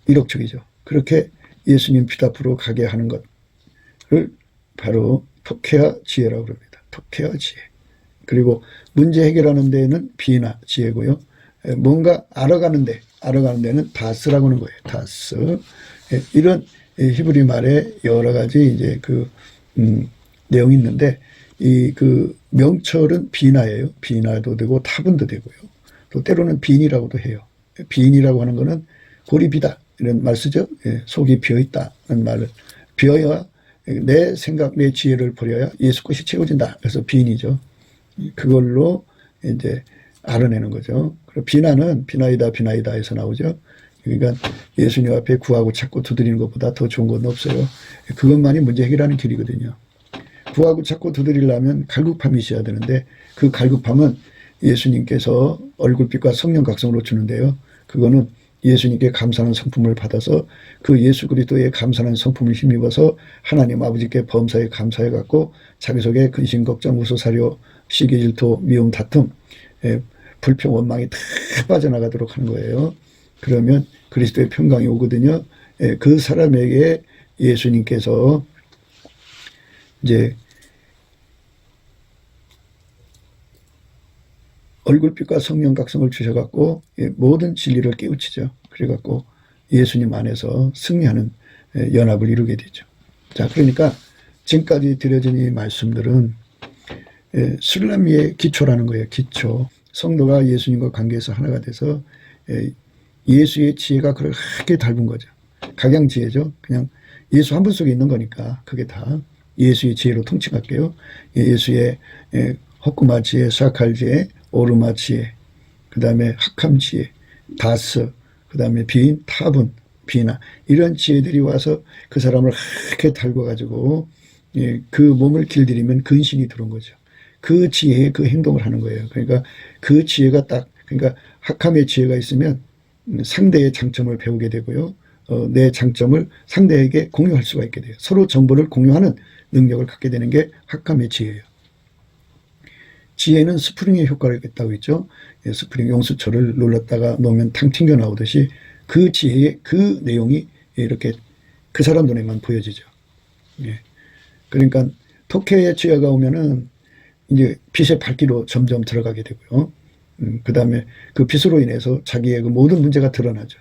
1억촉이죠. 그렇게 예수님 빛 앞으로 가게 하는 것을 바로 토케아 지혜라고 합니다. 토케아 지혜. 그리고 문제 해결하는 데에는 비나 지혜고요. 뭔가 알아가는 데는 다스라고 하는 거예요. 다스. 이런 히브리 말에 여러 가지 이제 그 내용이 있는데 이 그 명철은 비나예요. 비나도 되고 타분도 되고요. 또 때로는 빈이라고도 해요. 빈이라고 하는 거는 골이 비다 이런 말 쓰죠. 속이 비어 있다는 말을 비어야 내 생각 내 지혜를 버려야 예수 것이 채워진다. 그래서 빈이죠. 그걸로 이제 알아내는 거죠. 그리고 비나는 비나이다에서 나오죠. 그러니까 예수님 앞에 구하고 찾고 두드리는 것보다 더 좋은 건 없어요. 그것만이 문제 해결하는 길이거든요. 구하고 찾고 두드리려면 갈급함이 있어야 되는데 그 갈급함은 예수님께서 얼굴빛과 성령 각성으로 주는데요. 그거는 예수님께 감사하는 성품을 받아서 그 예수 그리스도의 감사하는 성품을 힘입어서 하나님 아버지께 범사에 감사해 갖고 자기 속에 근심 걱정 우소사려 시기 질투 미움 다툼 불평 원망이 다 빠져나가도록 하는 거예요. 그러면 그리스도의 평강이 오거든요. 그 사람에게 예수님께서 이제 얼굴빛과 성령각성을 주셔갖고 모든 진리를 깨우치죠. 그래갖고 예수님 안에서 승리하는 연합을 이루게 되죠. 자, 그러니까 지금까지 드려진 이 말씀들은 술람미의 기초라는 거예요. 기초. 성도가 예수님과 관계에서 하나가 돼서 예수의 지혜가 그렇게 닮은 거죠. 각양지혜죠. 그냥 예수 한 분 속에 있는 거니까 그게 다 예수의 지혜로 통칭할게요. 예수의 헛구마 지혜, 사칼 지혜, 오르마 지혜, 그 다음에 학함 지혜, 다스, 그 다음에 비인, 타분, 비나 이런 지혜들이 와서 그 사람을 그렇게 달궈가지고 그 몸을 길들이면 근신이 들어온 거죠. 그 지혜에 그 행동을 하는 거예요. 그러니까 그 지혜가 그러니까 학함의 지혜가 있으면 상대의 장점을 배우게 되고요. 내 장점을 상대에게 공유할 수가 있게 돼요. 서로 정보를 공유하는 능력을 갖게 되는 게 학함의 지혜예요. 지혜는 스프링의 효과를 있다고 했죠. 스프링 용수철을 눌렀다가 놓으면 탕 튕겨 나오듯이 그 지혜의 그 내용이 이렇게 그 사람 눈에만 보여지죠. 그러니까 토케의 지혜가 오면은 이제 빛의 밝기로 점점 들어가게 되고요. 그 다음에 그 빛으로 인해서 자기의 그 모든 문제가 드러나죠.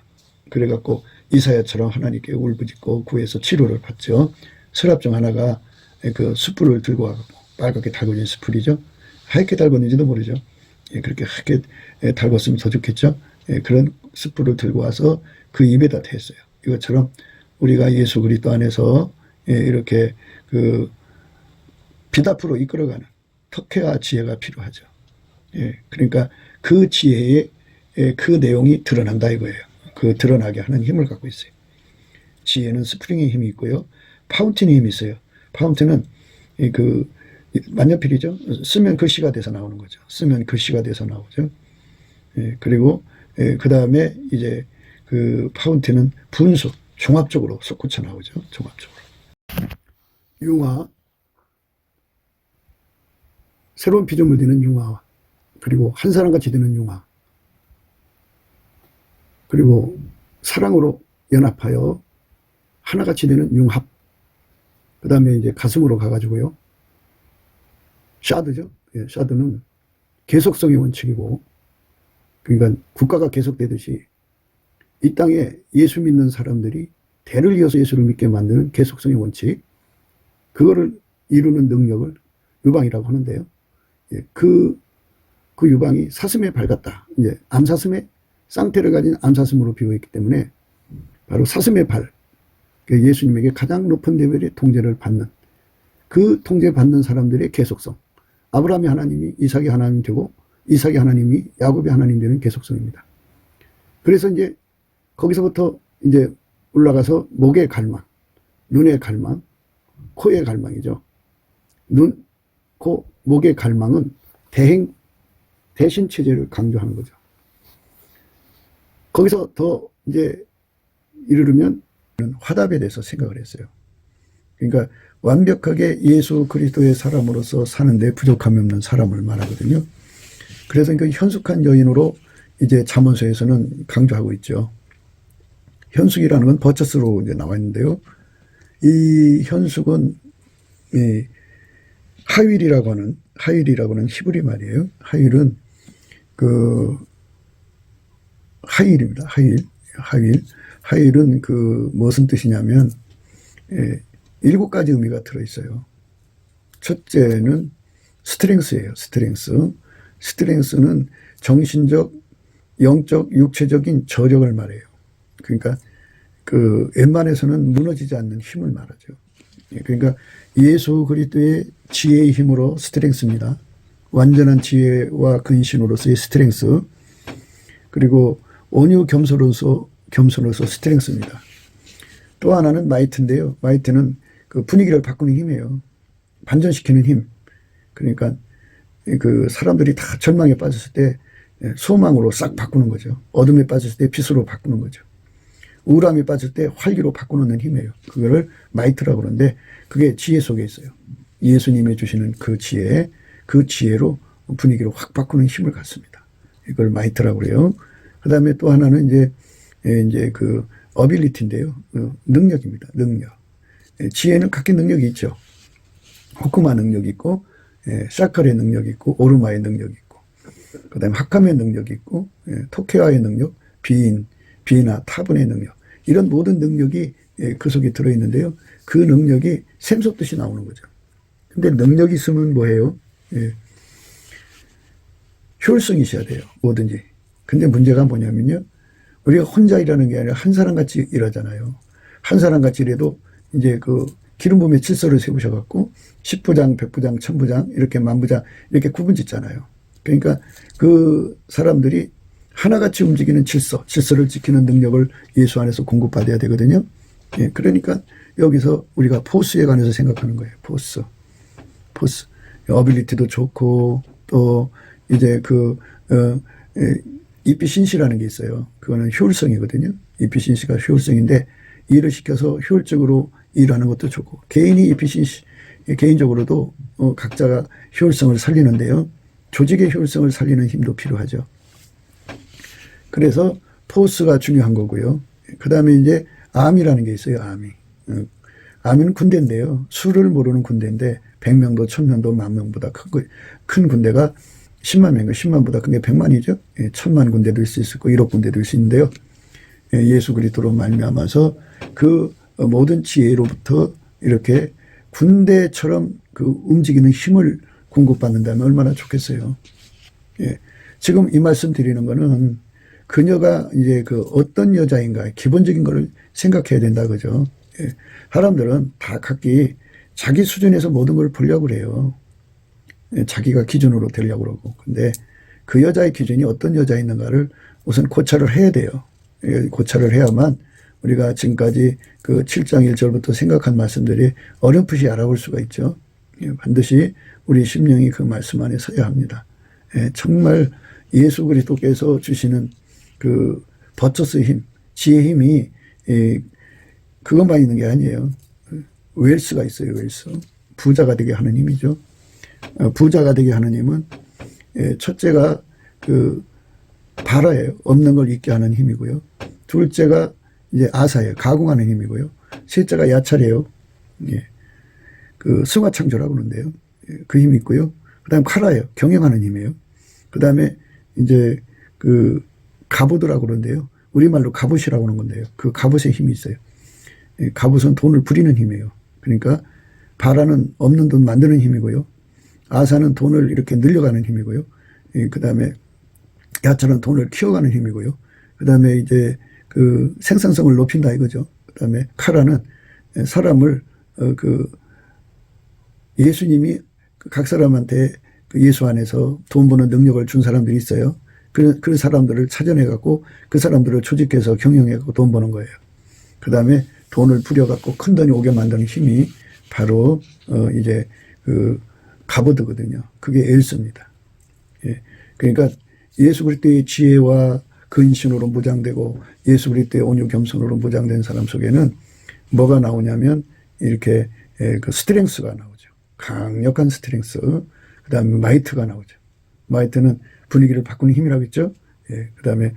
그래갖고 이사야처럼 하나님께 울부짖고 구해서 치료를 받죠. 서랍 중 하나가 그 숯불을 들고 와서 빨갛게 달궈진 숯불이죠. 하얗게 달궜는지도 모르죠. 그렇게 하얗게 달궜으면 더 좋겠죠. 그런 숯불을 들고 와서 그 입에다 대었어요. 이것처럼 우리가 예수 그리스도 안에서 이렇게 그 빛 앞으로 이끌어가는 턱회와 지혜가 필요하죠. 그러니까 그 지혜의 그 내용이 드러난다 이거예요. 그 드러나게 하는 힘을 갖고 있어요. 지혜는 스프링의 힘이 있고요. 파운틴의 힘이 있어요. 파운틴은 그 만년필이죠. 쓰면 글씨가 돼서 나오는 거죠. 쓰면 글씨가 돼서 나오죠. 그리고 그 다음에 이제 그 파운틴은 분수, 종합적으로 솟구쳐 나오죠. 종합적으로. 융화, 새로운 피조물 되는 융화, 그리고 한 사람같이 되는 융화, 그리고 사랑으로 연합하여 하나같이 되는 융합, 그 다음에 이제 가슴으로 가가지고요. 샤드죠. 샤드는 계속성의 원칙이고, 그러니까 국가가 계속되듯이 이 땅에 예수 믿는 사람들이 대를 이어서 예수를 믿게 만드는 계속성의 원칙, 그거를 이루는 능력을 유방이라고 하는데요. 그 유방이 사슴에 밝았다. 이제 암사슴의 쌍태를 가진 암사슴으로 비유했기 때문에 바로 사슴의 발, 예수님에게 가장 높은 레벨의 통제를 받는 그 통제받는 사람들의 계속성. 아브라함이 하나님이 이삭이 하나님 되고 이삭이 하나님이 야곱이 하나님 되는 계속성입니다. 그래서 이제 거기서부터 이제 올라가서 목의 갈망, 눈의 갈망, 코의 갈망이죠. 눈, 코, 목의 갈망은 대신 체제를 강조하는 거죠. 거기서 더 이제 이르면 화답에 대해서 생각을 했어요. 그러니까 완벽하게 예수 그리스도의 사람으로서 사는데 부족함이 없는 사람을 말하거든요. 그래서 그 현숙한 여인으로 이제 잠언서에서는 강조하고 있죠. 현숙이라는 건 버처스로 이제 나와 있는데요. 이 현숙은 이 하윌이라고 하는 히브리 말이에요. 하윌은 그 하일입니다. 하일은 그 무슨 뜻이냐면 7가지 의미가 들어있어요. 첫째는 스트렝스예요. 스트렝스는 정신적, 영적, 육체적인 저력을 말해요. 그러니까 그 웬만해서는 무너지지 않는 힘을 말하죠. 그러니까 예수 그리스도의 지혜의 힘으로 스트렝스입니다. 완전한 지혜와 근신으로서의 스트렝스, 그리고 온유 겸손으로서 스트렝스입니다. 또 하나는 마이트인데요. 마이트는 그 분위기를 바꾸는 힘이에요. 반전시키는 힘. 그러니까 그 사람들이 다 절망에 빠졌을 때 소망으로 싹 바꾸는 거죠. 어둠에 빠졌을 때 빛으로 바꾸는 거죠. 우울함에 빠질 때 활기로 바꾸는 힘이에요. 그거를 마이트라고 그러는데 그게 지혜 속에 있어요. 예수님이 주시는 그 지혜로 분위기를 확 바꾸는 힘을 갖습니다. 이걸 마이트라고 그래요. 그 다음에 또 하나는 이제 그 어빌리티인데요. 능력입니다. 능력. 지혜는 각기 능력이 있죠. 호크마 능력이 있고, 샤칼의 능력이 있고, 오르마의 능력이 있고. 그다음에 학감의 능력이 있고, 토케화의 능력, 비나 타분의 능력, 이런 모든 능력이 그 속에 들어있는데요. 그 능력이 샘솟듯이 나오는 거죠. 근데 능력이 있으면 뭐예요? 효율성이 있어야 돼요. 뭐든지. 근데 문제가 뭐냐면요. 우리가 혼자 일하는 게 아니라 한 사람 같이 일하잖아요. 한 사람 같이 일해도 이제 그 기름 부음의 질서를 세우셔갖고 10부장, 100부장, 1000부장, 이렇게 만부장, 이렇게 구분 짓잖아요. 그러니까 그 사람들이 하나같이 움직이는 질서를 지키는 능력을 예수 안에서 공급받아야 되거든요. 그러니까 여기서 우리가 포스에 관해서 생각하는 거예요. 포스. 어빌리티도 좋고, 또 이제 이피신시라는 게 있어요. 그거는 효율성이거든요. 이피신시가 효율성인데, 일을 시켜서 효율적으로 일하는 것도 좋고, 개인이 이피신시, 개인적으로도 각자가 효율성을 살리는데요. 조직의 효율성을 살리는 힘도 필요하죠. 그래서 포스가 중요한 거고요. 그 다음에 이제 암이라는 게 있어요. 암은 군대인데요. 수를 모르는 군대인데 100명도 1000명도 10,000명보다 큰 군대가 10만 명이고 10만보다 큰 게 100만이죠. 1000만 군대도 있을 수 있고 1억 군대도 있을 수 있는데요. 예수 그리스도로 말미암아서 그 모든 지혜로부터 이렇게 군대처럼 그 움직이는 힘을 공급받는다면 얼마나 좋겠어요. 지금 이 말씀 드리는 거는 그녀가 이제 그 어떤 여자인가 기본적인 거를 생각해야 된다 그죠. 사람들은 다 각기 자기 수준에서 모든 걸 보려고 그래요. 자기가 기준으로 되려고 그러고. 근데 그 여자의 기준이 어떤 여자였는가를 우선 고찰을 해야 돼요. 고찰을 해야만 우리가 지금까지 그 7장 1절부터 생각한 말씀들이 어렴풋이 알아볼 수가 있죠. 반드시 우리 심령이 그 말씀 안에 서야 합니다. 정말 예수 그리스도께서 주시는 그 버처스의 힘, 지혜의 힘이 그것만 있는 게 아니에요. 웰스가 있어요. 웰스. 부자가 되게 하는 힘이죠. 부자가 되게 하는 힘은 첫째가 그 바라예요. 없는 걸 있게 하는 힘이고요. 둘째가 이제 아사예요. 가공하는 힘이고요. 셋째가 야찰이에요. 그 승화창조라고 그러는데요. 그 힘이 있고요. 그 다음에 카라예요. 경영하는 힘이에요. 그 다음에 이제 그 갑옷이라고 그러는데요. 우리말로 갑옷이라고 하는 건데요. 그 갑옷의 힘이 있어요. 갑옷은 돈을 부리는 힘이에요. 그러니까 바라는 없는 돈 만드는 힘이고요. 아사는 돈을 이렇게 늘려가는 힘이고요. 그 다음에 야찰은 돈을 키워가는 힘이고요. 그 다음에 이제 그 생산성을 높인다 이거죠. 그 다음에 카라는 사람을 그 예수님이 각 사람한테 그 예수 안에서 돈 버는 능력을 준 사람들이 있어요. 그 사람들을 찾아내갖고 그 사람들을 조직해서 경영해갖고 돈 버는 거예요. 그 다음에 돈을 부려갖고 큰 돈이 오게 만드는 힘이 바로 이제 그 가보드거든요. 그게 엘스입니다. 그러니까 예수 그리스도의 지혜와 근신으로 무장되고 예수 그리스도의 온유 겸손으로 무장된 사람 속에는 뭐가 나오냐면 이렇게 그 스트렝스가 나오죠. 강력한 스트렝스. 그 다음에 마이트가 나오죠. 마이트는 분위기를 바꾸는 힘이라고 했죠. 그 다음에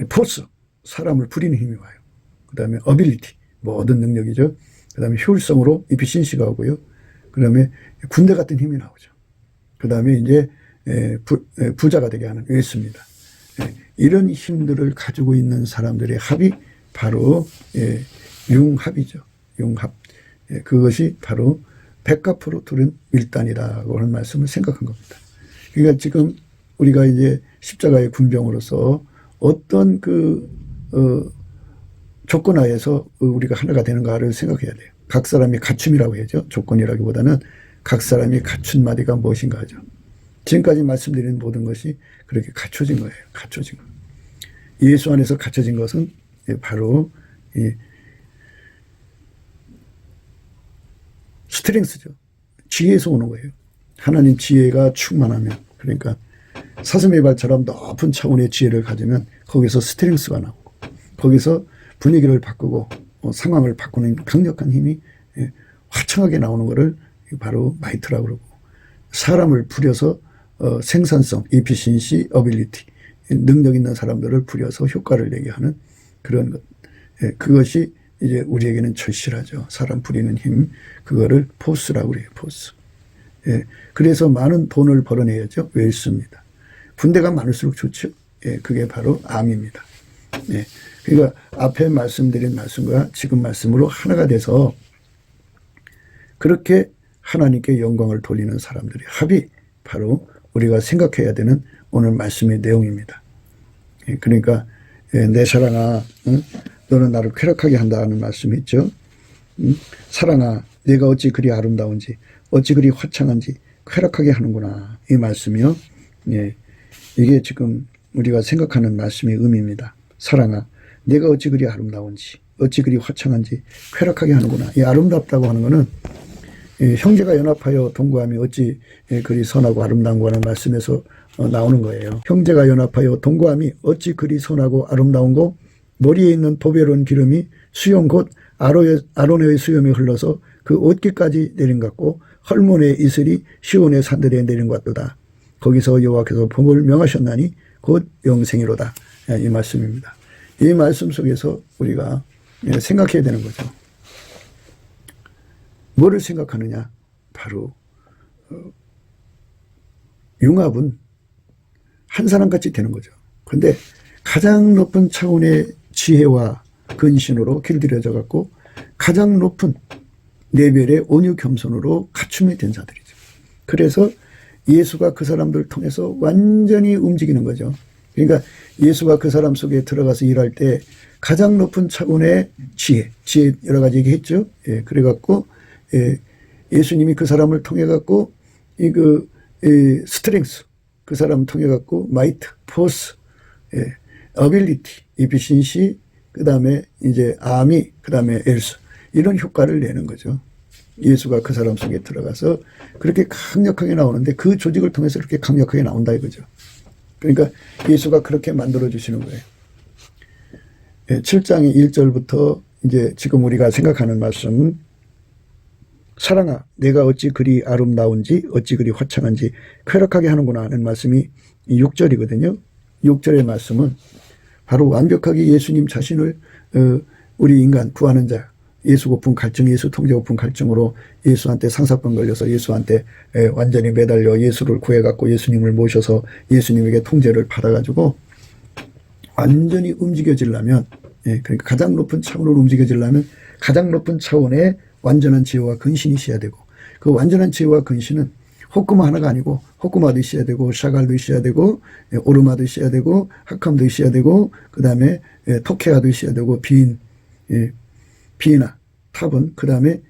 포스, 사람을 부리는 힘이 와요. 그 다음에 어빌리티, 모든 능력이죠. 그 다음에 효율성으로 이피신시가 오고요. 그 다음에 군대 같은 힘이 나오죠. 그 다음에 이제 부자가 되게 하는 웨스입니다. 이런 힘들을 가지고 있는 사람들의 합이 바로 융합이죠. 융합. 그것이 바로 백합으로 두른 밀단이라고 하는 말씀을 생각한 겁니다. 그러니까 지금 우리가 이제 십자가의 군병으로서 어떤 조건 하에서 우리가 하나가 되는가를 생각해야 돼요. 각 사람이 갖춤이라고 해야죠. 조건이라기보다는 각 사람이 갖춘 마디가 무엇인가 하죠. 지금까지 말씀드린 모든 것이 그렇게 갖춰진 거예요. 갖춰진 거. 예수 안에서 갖춰진 것은 바로 이 스트렝스죠. 지혜에서 오는 거예요. 하나님 지혜가 충만하면, 그러니까 사슴의 발처럼 높은 차원의 지혜를 가지면 거기서 스트렝스가 나오고, 거기서 분위기를 바꾸고 상황을 바꾸는 강력한 힘이 화창하게 나오는 것을 바로 마이트라고 그러고, 사람을 부려서 생산성, 이피신시, 어빌리티, 능력 있는 사람들을 부려서 효과를 내게 하는 그런 것. 그것이 이제 우리에게는 절실하죠. 사람 부리는 힘, 그거를 포스라고 그래요. 포스. 그래서 많은 돈을 벌어내야죠. 웰스입니다. 분대가 많을수록 좋죠. 예, 그게 바로 암입니다. 예, 그러니까 앞에 말씀드린 말씀과 지금 말씀으로 하나가 돼서 그렇게 하나님께 영광을 돌리는 사람들의 합이 바로 우리가 생각해야 되는 오늘 말씀의 내용입니다. 예, 그러니까 내 사랑아, 응? 너는 나를 쾌락하게 한다는 말씀이 있죠. 응? 사랑아, 내가 어찌 그리 아름다운지 어찌 그리 화창한지 쾌락하게 하는구나. 이 말씀이요. 예, 이게 지금 우리가 생각하는 말씀의 의미입니다. 사랑아, 내가 어찌 그리 아름다운지 어찌 그리 화창한지 쾌락하게 하는구나. 이 아름답다고 하는 것은 형제가 연합하여 동거함이 어찌 그리 선하고 아름다운 거라는 말씀에서 나오는 거예요. 형제가 연합하여 동거함이 어찌 그리 선하고 아름다운 거, 머리에 있는 보배로운 기름이 수염 곧 아론의 수염이 흘러서 그 옷깃까지 내린 것 같고 헐몬의 이슬이 시온의 산들에 내린 것 같도다. 거기서 여호와께서 복을 명하셨나니 곧 영생이로다. 이 말씀입니다. 이 말씀 속에서 우리가 생각해야 되는 거죠. 뭐를 생각하느냐? 바로 융합은 한 사람같이 되는 거죠. 그런데 가장 높은 차원의 지혜와 근신으로 길들여져 갖고 가장 높은 레벨의 온유 겸손으로 갖춤이 된 자들이죠. 그래서 예수가 그 사람들을 통해서 완전히 움직이는 거죠. 그러니까 예수가 그 사람 속에 들어가서 일할 때 가장 높은 차원의 지혜 여러 가지 얘기했죠. 예, 그래갖고 예수님이 그 사람을 통해 갖고 스트렝스 그 사람을 통해 갖고 마이트, 포스, 어빌리티, 이피신시, 그 다음에 이제 아미, 그 다음에 엘스 이런 효과를 내는 거죠. 예수가 그 사람 속에 들어가서 그렇게 강력하게 나오는데 그 조직을 통해서 그렇게 강력하게 나온다 이거죠. 그러니까 예수가 그렇게 만들어 주시는 거예요. 7장의 1절부터 이제 지금 우리가 생각하는 말씀, 사랑아, 내가 어찌 그리 아름다운지 어찌 그리 화창한지 쾌락하게 하는구나 하는 말씀이 6절이거든요. 6절의 말씀은 바로 완벽하게 예수님 자신을 우리 인간 구하는 자, 예수 고픈 갈증, 예수 통제 고픈 갈증으로 예수한테 상사병 걸려서 예수한테 완전히 매달려 예수를 구해갖고 예수님을 모셔서 예수님에게 통제를 받아가지고 완전히 움직여지려면, 그러니까 가장 높은 차원으로 움직여지려면 가장 높은 차원의 완전한 지혜와 근신이 있어야 되고, 그 완전한 지혜와 근신은 호크마 하나가 아니고 호크마도 있어야 되고 샤갈도 있어야 되고 오르마도 있어야 되고 하캄도 있어야 되고 그 다음에 토케아도 있어야 되고 비나 탑은 그 다음에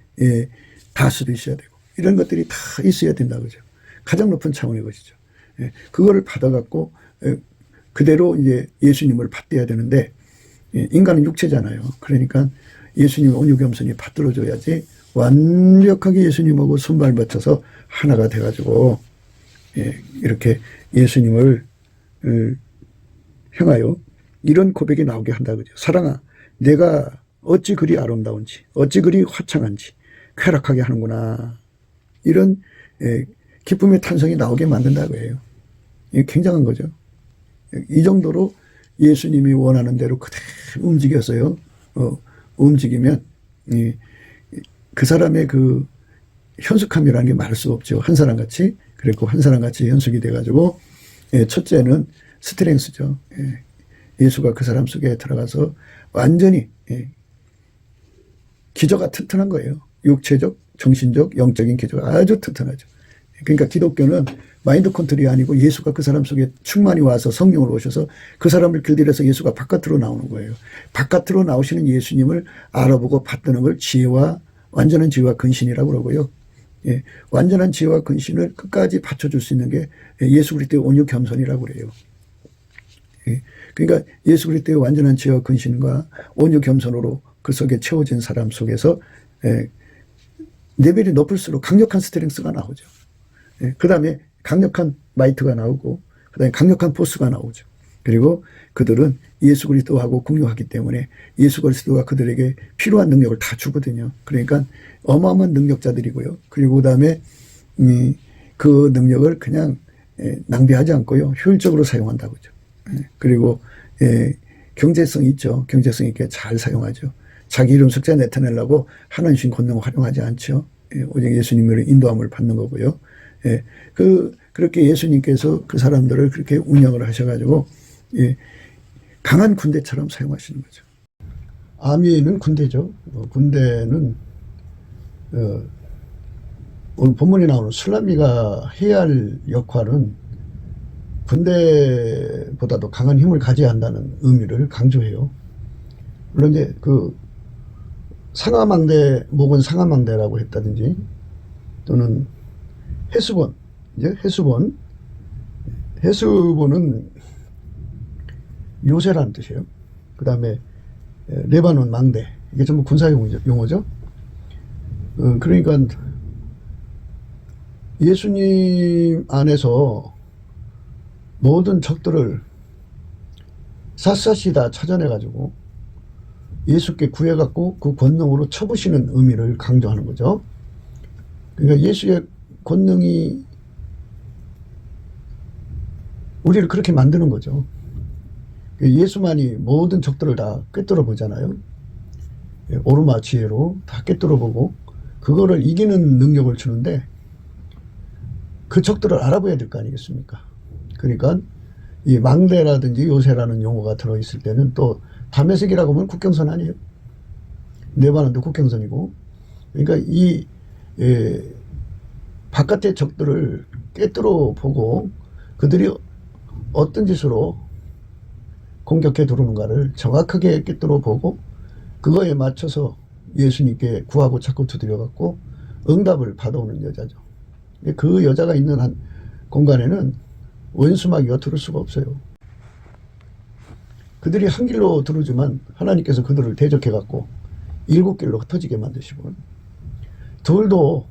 다스도 있어야 되고 이런 것들이 다 있어야 된다 그죠. 가장 높은 차원의 것이죠. 그거를 받아갖고 그대로 이제 예수님을 받대야 되는데 인간은 육체잖아요. 그러니까 예수님의 온유 겸손이 받들어줘야지 완벽하게 예수님하고 손발 맞춰서 하나가 돼가지고 이렇게 예수님을 향하여 이런 고백이 나오게 한다 그죠. 사랑아, 내가 어찌 그리 아름다운지 어찌 그리 화창한지 쾌락하게 하는구나. 이런 기쁨의 탄성이 나오게 만든다고 해요. 굉장한 거죠. 이 정도로 예수님이 원하는 대로 그대로 움직였어요. 움직이면 그 사람의 그 현숙함이라는 게 말할 수 없죠. 한 사람 같이. 그리고 한 사람 같이 현숙이 돼가지고 첫째는 스트렝스죠. 예수가 그 사람 속에 들어가서 완전히 기저가 튼튼한 거예요. 육체적, 정신적, 영적인 기저가 아주 튼튼하죠. 그러니까 기독교는 마인드 컨트롤이 아니고 예수가 그 사람 속에 충만히 와서 성령으로 오셔서 그 사람을 길들여서 예수가 바깥으로 나오는 거예요. 바깥으로 나오시는 예수님을 알아보고 받드는 걸 지혜와 완전한 지혜와 근신이라고 그러고요. 완전한 지혜와 근신을 끝까지 받쳐줄 수 있는 게 예수 그리스도의 온유 겸손이라고 그래요. 그러니까 예수 그리스도의 완전한 지혜와 근신과 온유 겸손으로 그 속에 채워진 사람 속에서 레벨이 높을수록 강력한 스트렝스가 나오죠. 그 다음에 강력한 마이트가 나오고 그 다음에 강력한 포스가 나오죠. 그리고 그들은 예수 그리스도하고 공유하기 때문에 예수 그리스도가 그들에게 필요한 능력을 다 주거든요. 그러니까 어마어마한 능력자들이고요. 그리고 그 다음에 그 능력을 그냥 낭비하지 않고요. 효율적으로 사용한다고죠. 그리고 경제성 있죠. 경제성 있게 잘 사용하죠. 자기 이름 석자 나타내려고 하나님 주신 권능을 활용하지 않죠. 오직 예수님의 인도함을 받는 거고요. 그 그렇게 예수님께서 그 사람들을 그렇게 운영을 하셔가지고 예, 강한 군대처럼 사용하시는 거죠. 아미는 군대죠. 군대는 오늘 본문에 나오는 술람미가 해야 할 역할은 군대보다도 강한 힘을 가져야 한다는 의미를 강조해요. 물론 이제 그 상하망대, 목은 상하망대라고 했다든지 또는 해수본, 이제 해수본은 요새라는 뜻이에요. 그 다음에 레바논 망대, 이게 전부 군사 용어죠. 그러니까 예수님 안에서 모든 적들을 샅샅이 다 찾아내가지고 예수께 구해갖고 그 권능으로 쳐부시는 의미를 강조하는 거죠. 그러니까 예수의 권능이 우리를 그렇게 만드는 거죠. 예수만이 모든 적들을 다 꿰뚫어 보잖아요. 오르마 지혜로 다 꿰뚫어 보고 그거를 이기는 능력을 주는데 그 적들을 알아봐야 될 거 아니겠습니까? 그러니까 이 망대라든지 요새라는 용어가 들어있을 때는 또 다메섹이라고 하면 국경선 아니에요. 레바논도 국경선이고. 그러니까 이 바깥의 적들을 꿰뚫어 보고 그들이 어떤 짓으로 공격해 들어오는가를 정확하게 꿰뚫어 보고 그거에 맞춰서 예수님께 구하고 자꾸 두드려갖고 응답을 받아오는 여자죠. 그 여자가 있는 한 공간에는 원수마귀가 들을 수가 없어요. 그들이 한 길로 들어오지만 하나님께서 그들을 대적해갖고 7길로 흩어지게 만드시고 둘도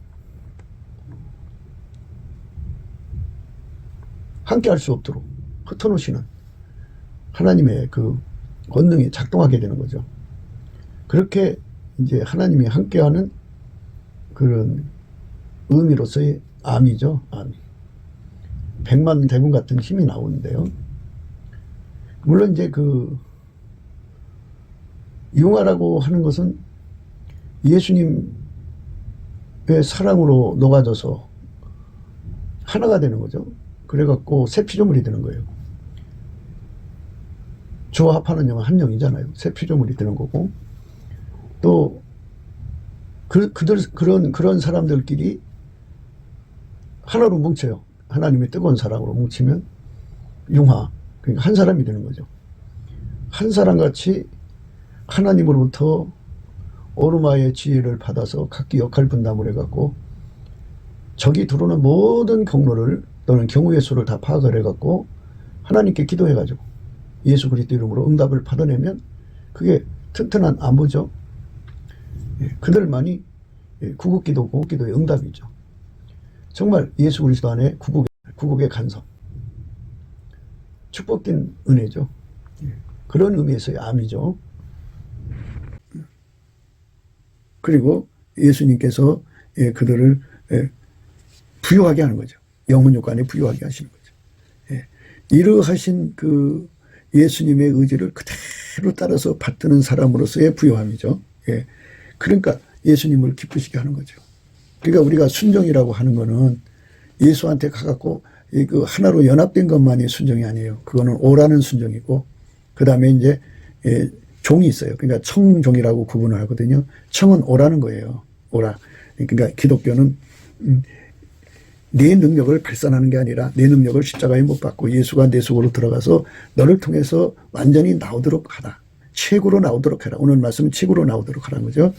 함께 할 수 없도록 흩어놓으시는 하나님의 그 권능이 작동하게 되는 거죠. 그렇게 이제 하나님이 함께하는 그런 의미로서의 암이죠. 암이. 백만 대군 같은 힘이 나오는데요. 물론 이제 그 융화라고 하는 것은 예수님의 사랑으로 녹아져서 하나가 되는 거죠. 그래갖고 새 피조물이 되는 거예요. 주와 합하는 영은 한 영이잖아요. 새 피조물이 되는 거고 또 그런 사람들끼리 하나로 뭉쳐요. 하나님의 뜨거운 사랑으로 뭉치면 융화, 그러니까 한 사람이 되는 거죠. 한 사람같이 하나님으로부터 오르마의 지혜를 받아서 각기 역할 분담을 해갖고 적이 들어오는 모든 경로를 또는 경우의 수를 다 파악을 해갖고 하나님께 기도해가지고 예수 그리스도 이름으로 응답을 받아내면 그게 튼튼한 안보죠. 그들만이 구국기도 고국기도의 응답이죠. 정말 예수 그리스도 안에 구국의 간섭, 축복된 은혜죠. 그런 의미에서의 암이죠. 그리고 예수님께서 그들을 부유하게 하는 거죠. 영혼 요관에 부유하게 하시는 거죠. 이러하신 그 예수님의 의지를 그대로 따라서 받드는 사람으로서의 부유함이죠. 그러니까 예수님을 기쁘시게 하는 거죠. 그러니까 우리가 순종이라고 하는 거는 예수한테 가갖고 그 하나로 연합된 것만이 순종이 아니에요. 그거는 오라는 순종이고, 그 다음에 이제 종이 있어요. 그러니까 청종이라고 구분을 하거든요. 청은 오라는 거예요. 오라. 그러니까 기독교는 내 능력을 발산하는 게 아니라 내 능력을 십자가에 못 박고 예수가 내 속으로 들어가서 너를 통해서 완전히 나오도록 하라. 책으로 나오도록 해라. 오늘 말씀은 책으로 나오도록 하라는 거죠.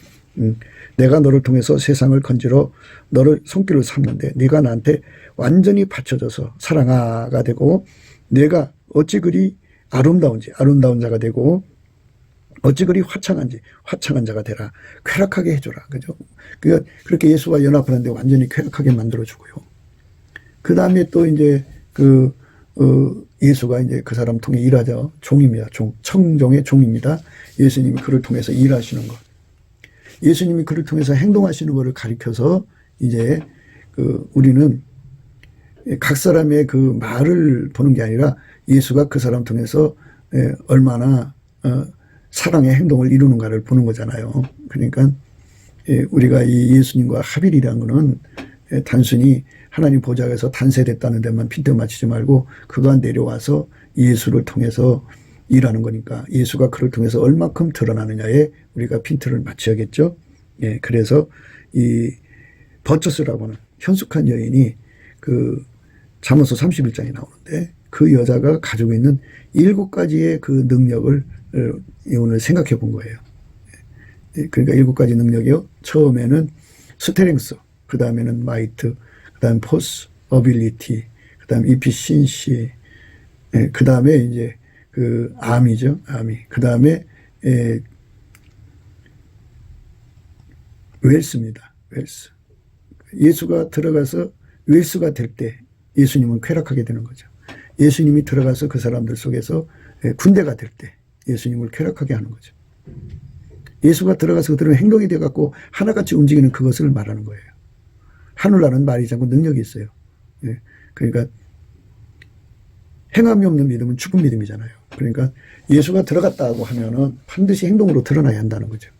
내가 너를 통해서 세상을 건지러 너를 손길을 삼는데 네가 나한테 완전히 받쳐져서 사랑아가 되고 내가 어찌 그리 아름다운지 아름다운 자가 되고 어찌 그리 화창한지 화창한 자가 되라. 쾌락하게 해줘라. 그죠? 그렇게 예수와 연합하는데 완전히 쾌락하게 만들어주고요. 그 다음에 또 이제 예수가 이제 그 사람 통해 일하죠. 종입니다. 청종의 종입니다. 예수님이 그를 통해서 일하시는 것. 예수님이 그를 통해서 행동하시는 것을 가리켜서 이제 우리는 각 사람의 그 말을 보는 게 아니라 예수가 그 사람 통해서 얼마나 사랑의 행동을 이루는가를 보는 거잖아요. 그러니까 우리가 이 예수님과 합일이라는 것은 단순히 하나님 보좌에서 단세됐다는 데만 핀트 맞추지 말고 그가 내려와서 예수를 통해서 일하는 거니까 예수가 그를 통해서 얼마큼 드러나느냐에 우리가 핀트를 맞춰야겠죠. 예, 그래서 이 버처스라고 하는 현숙한 여인이 그 잠언서 31장에 나오는데 그 여자가 가지고 있는 7가지의 그 능력을 오늘 생각해 본 거예요. 그러니까 7가지 능력이요. 처음에는 스트렝스, 그 다음에는 마이트, 그 다음 포스, 어빌리티, 그 다음 이피신시, 그 다음에 이제 그 암이죠. 암이. 그 다음에 웰스입니다. 웰스. 예수가 들어가서 웰스가 될 때 예수님은 쾌락하게 되는 거죠. 예수님이 들어가서 그 사람들 속에서 군대가 될 때 예수님을 쾌락하게 하는 거죠. 예수가 들어가서 그들은 행동이 돼갖고 하나같이 움직이는 그것을 말하는 거예요. 하늘나라는 말이지 않고 능력이 있어요. 예. 그러니까 행함이 없는 믿음은 죽은 믿음이잖아요. 그러니까 예수가 들어갔다고 하면은 반드시 행동으로 드러나야 한다는 거죠.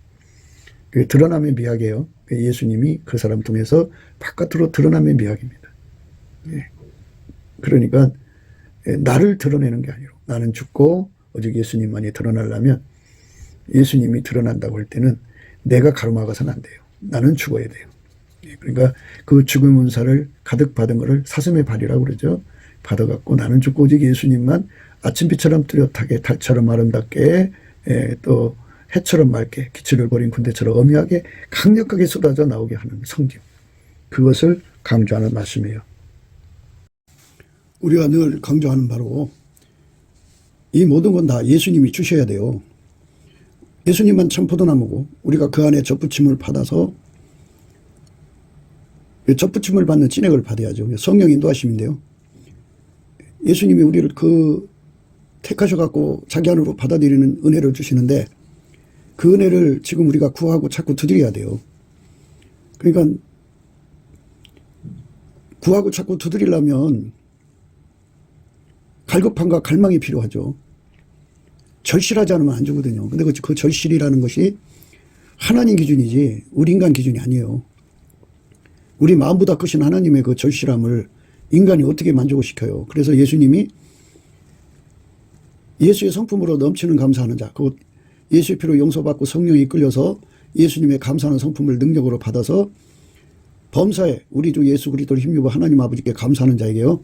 드러남의 미학이에요. 예수님이 그 사람 통해서 바깥으로 드러남의 미학입니다. 예. 그러니까 나를 드러내는 게 아니라 나는 죽고 오직 예수님만이 드러나려면 예수님이 드러난다고 할 때는 내가 가로막아서는 안 돼요. 나는 죽어야 돼요. 그러니까 그 죽음 은사를 가득 받은 것을 사슴의 발이라고 그러죠. 받아갖고 나는 죽고 오직 예수님만 아침빛처럼 뚜렷하게 달처럼 아름답게 또 해처럼 맑게 기치를 버린 군대처럼 엄하게 강력하게 쏟아져 나오게 하는 성경. 그것을 강조하는 말씀이에요. 우리가 늘 강조하는 바로 이 모든 건 다 예수님이 주셔야 돼요. 예수님만 참 포도나무고 우리가 그 안에 접붙임을 받아서 접붙임을 받는 진액을 받아야죠. 성령 인도하심인데요. 예수님이 우리를 택하셔갖고 자기 안으로 받아들이는 은혜를 주시는데 그 은혜를 지금 우리가 구하고 자꾸 두드려야 돼요. 그러니까 구하고 자꾸 두드리려면 갈급함과 갈망이 필요하죠. 절실하지 않으면 안 주거든요. 근데 그 절실이라는 것이 하나님 기준이지 우리 인간 기준이 아니에요. 우리 마음보다 크신 하나님의 그 절실함을 인간이 어떻게 만족을 시켜요. 그래서 예수님이 예수의 성품으로 넘치는 감사하는 자, 그 예수의 피로 용서받고 성령이 이끌려서 예수님의 감사하는 성품을 능력으로 받아서 범사에 우리 주 예수 그리스도를 힘입어 하나님 아버지께 감사하는 자에게요.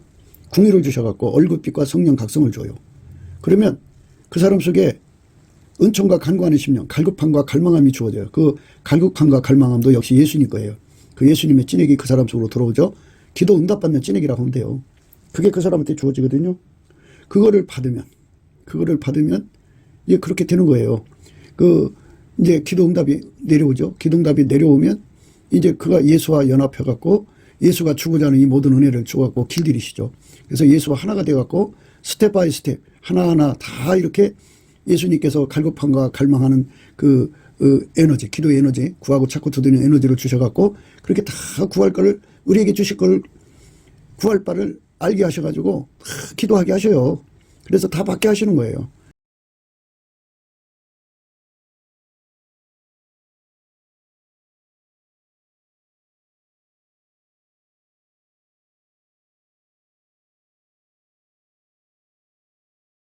궁유를 주셔갖고 얼굴빛과 성령 각성을 줘요. 그러면 그 사람 속에 은총과 간구하는 심령, 갈급함과 갈망함이 주어져요. 그 갈급함과 갈망함도 역시 예수님 거예요. 그 예수님의 찐액이 그 사람 속으로 들어오죠. 기도 응답받는 찐액이라고 하면 돼요. 그게 그 사람한테 주어지거든요. 그거를 받으면 이제 그렇게 되는 거예요. 이제 기도 응답이 내려오죠. 기도 응답이 내려오면 이제 그가 예수와 연합해갖고 예수가 주고자 하는 이 모든 은혜를 주어갖고 길들이시죠. 그래서 예수와 하나가 돼갖고 스텝 바이 스텝 하나하나 다 이렇게 예수님께서 갈급함과 갈망하는 그 에너지, 기도 에너지, 구하고 찾고 두드리는 에너지를 주셔갖고 그렇게 다 구할 거를 우리에게 주실 걸 구할 바를 알게 하셔가지고 다 기도하게 하셔요. 그래서 다 받게 하시는 거예요.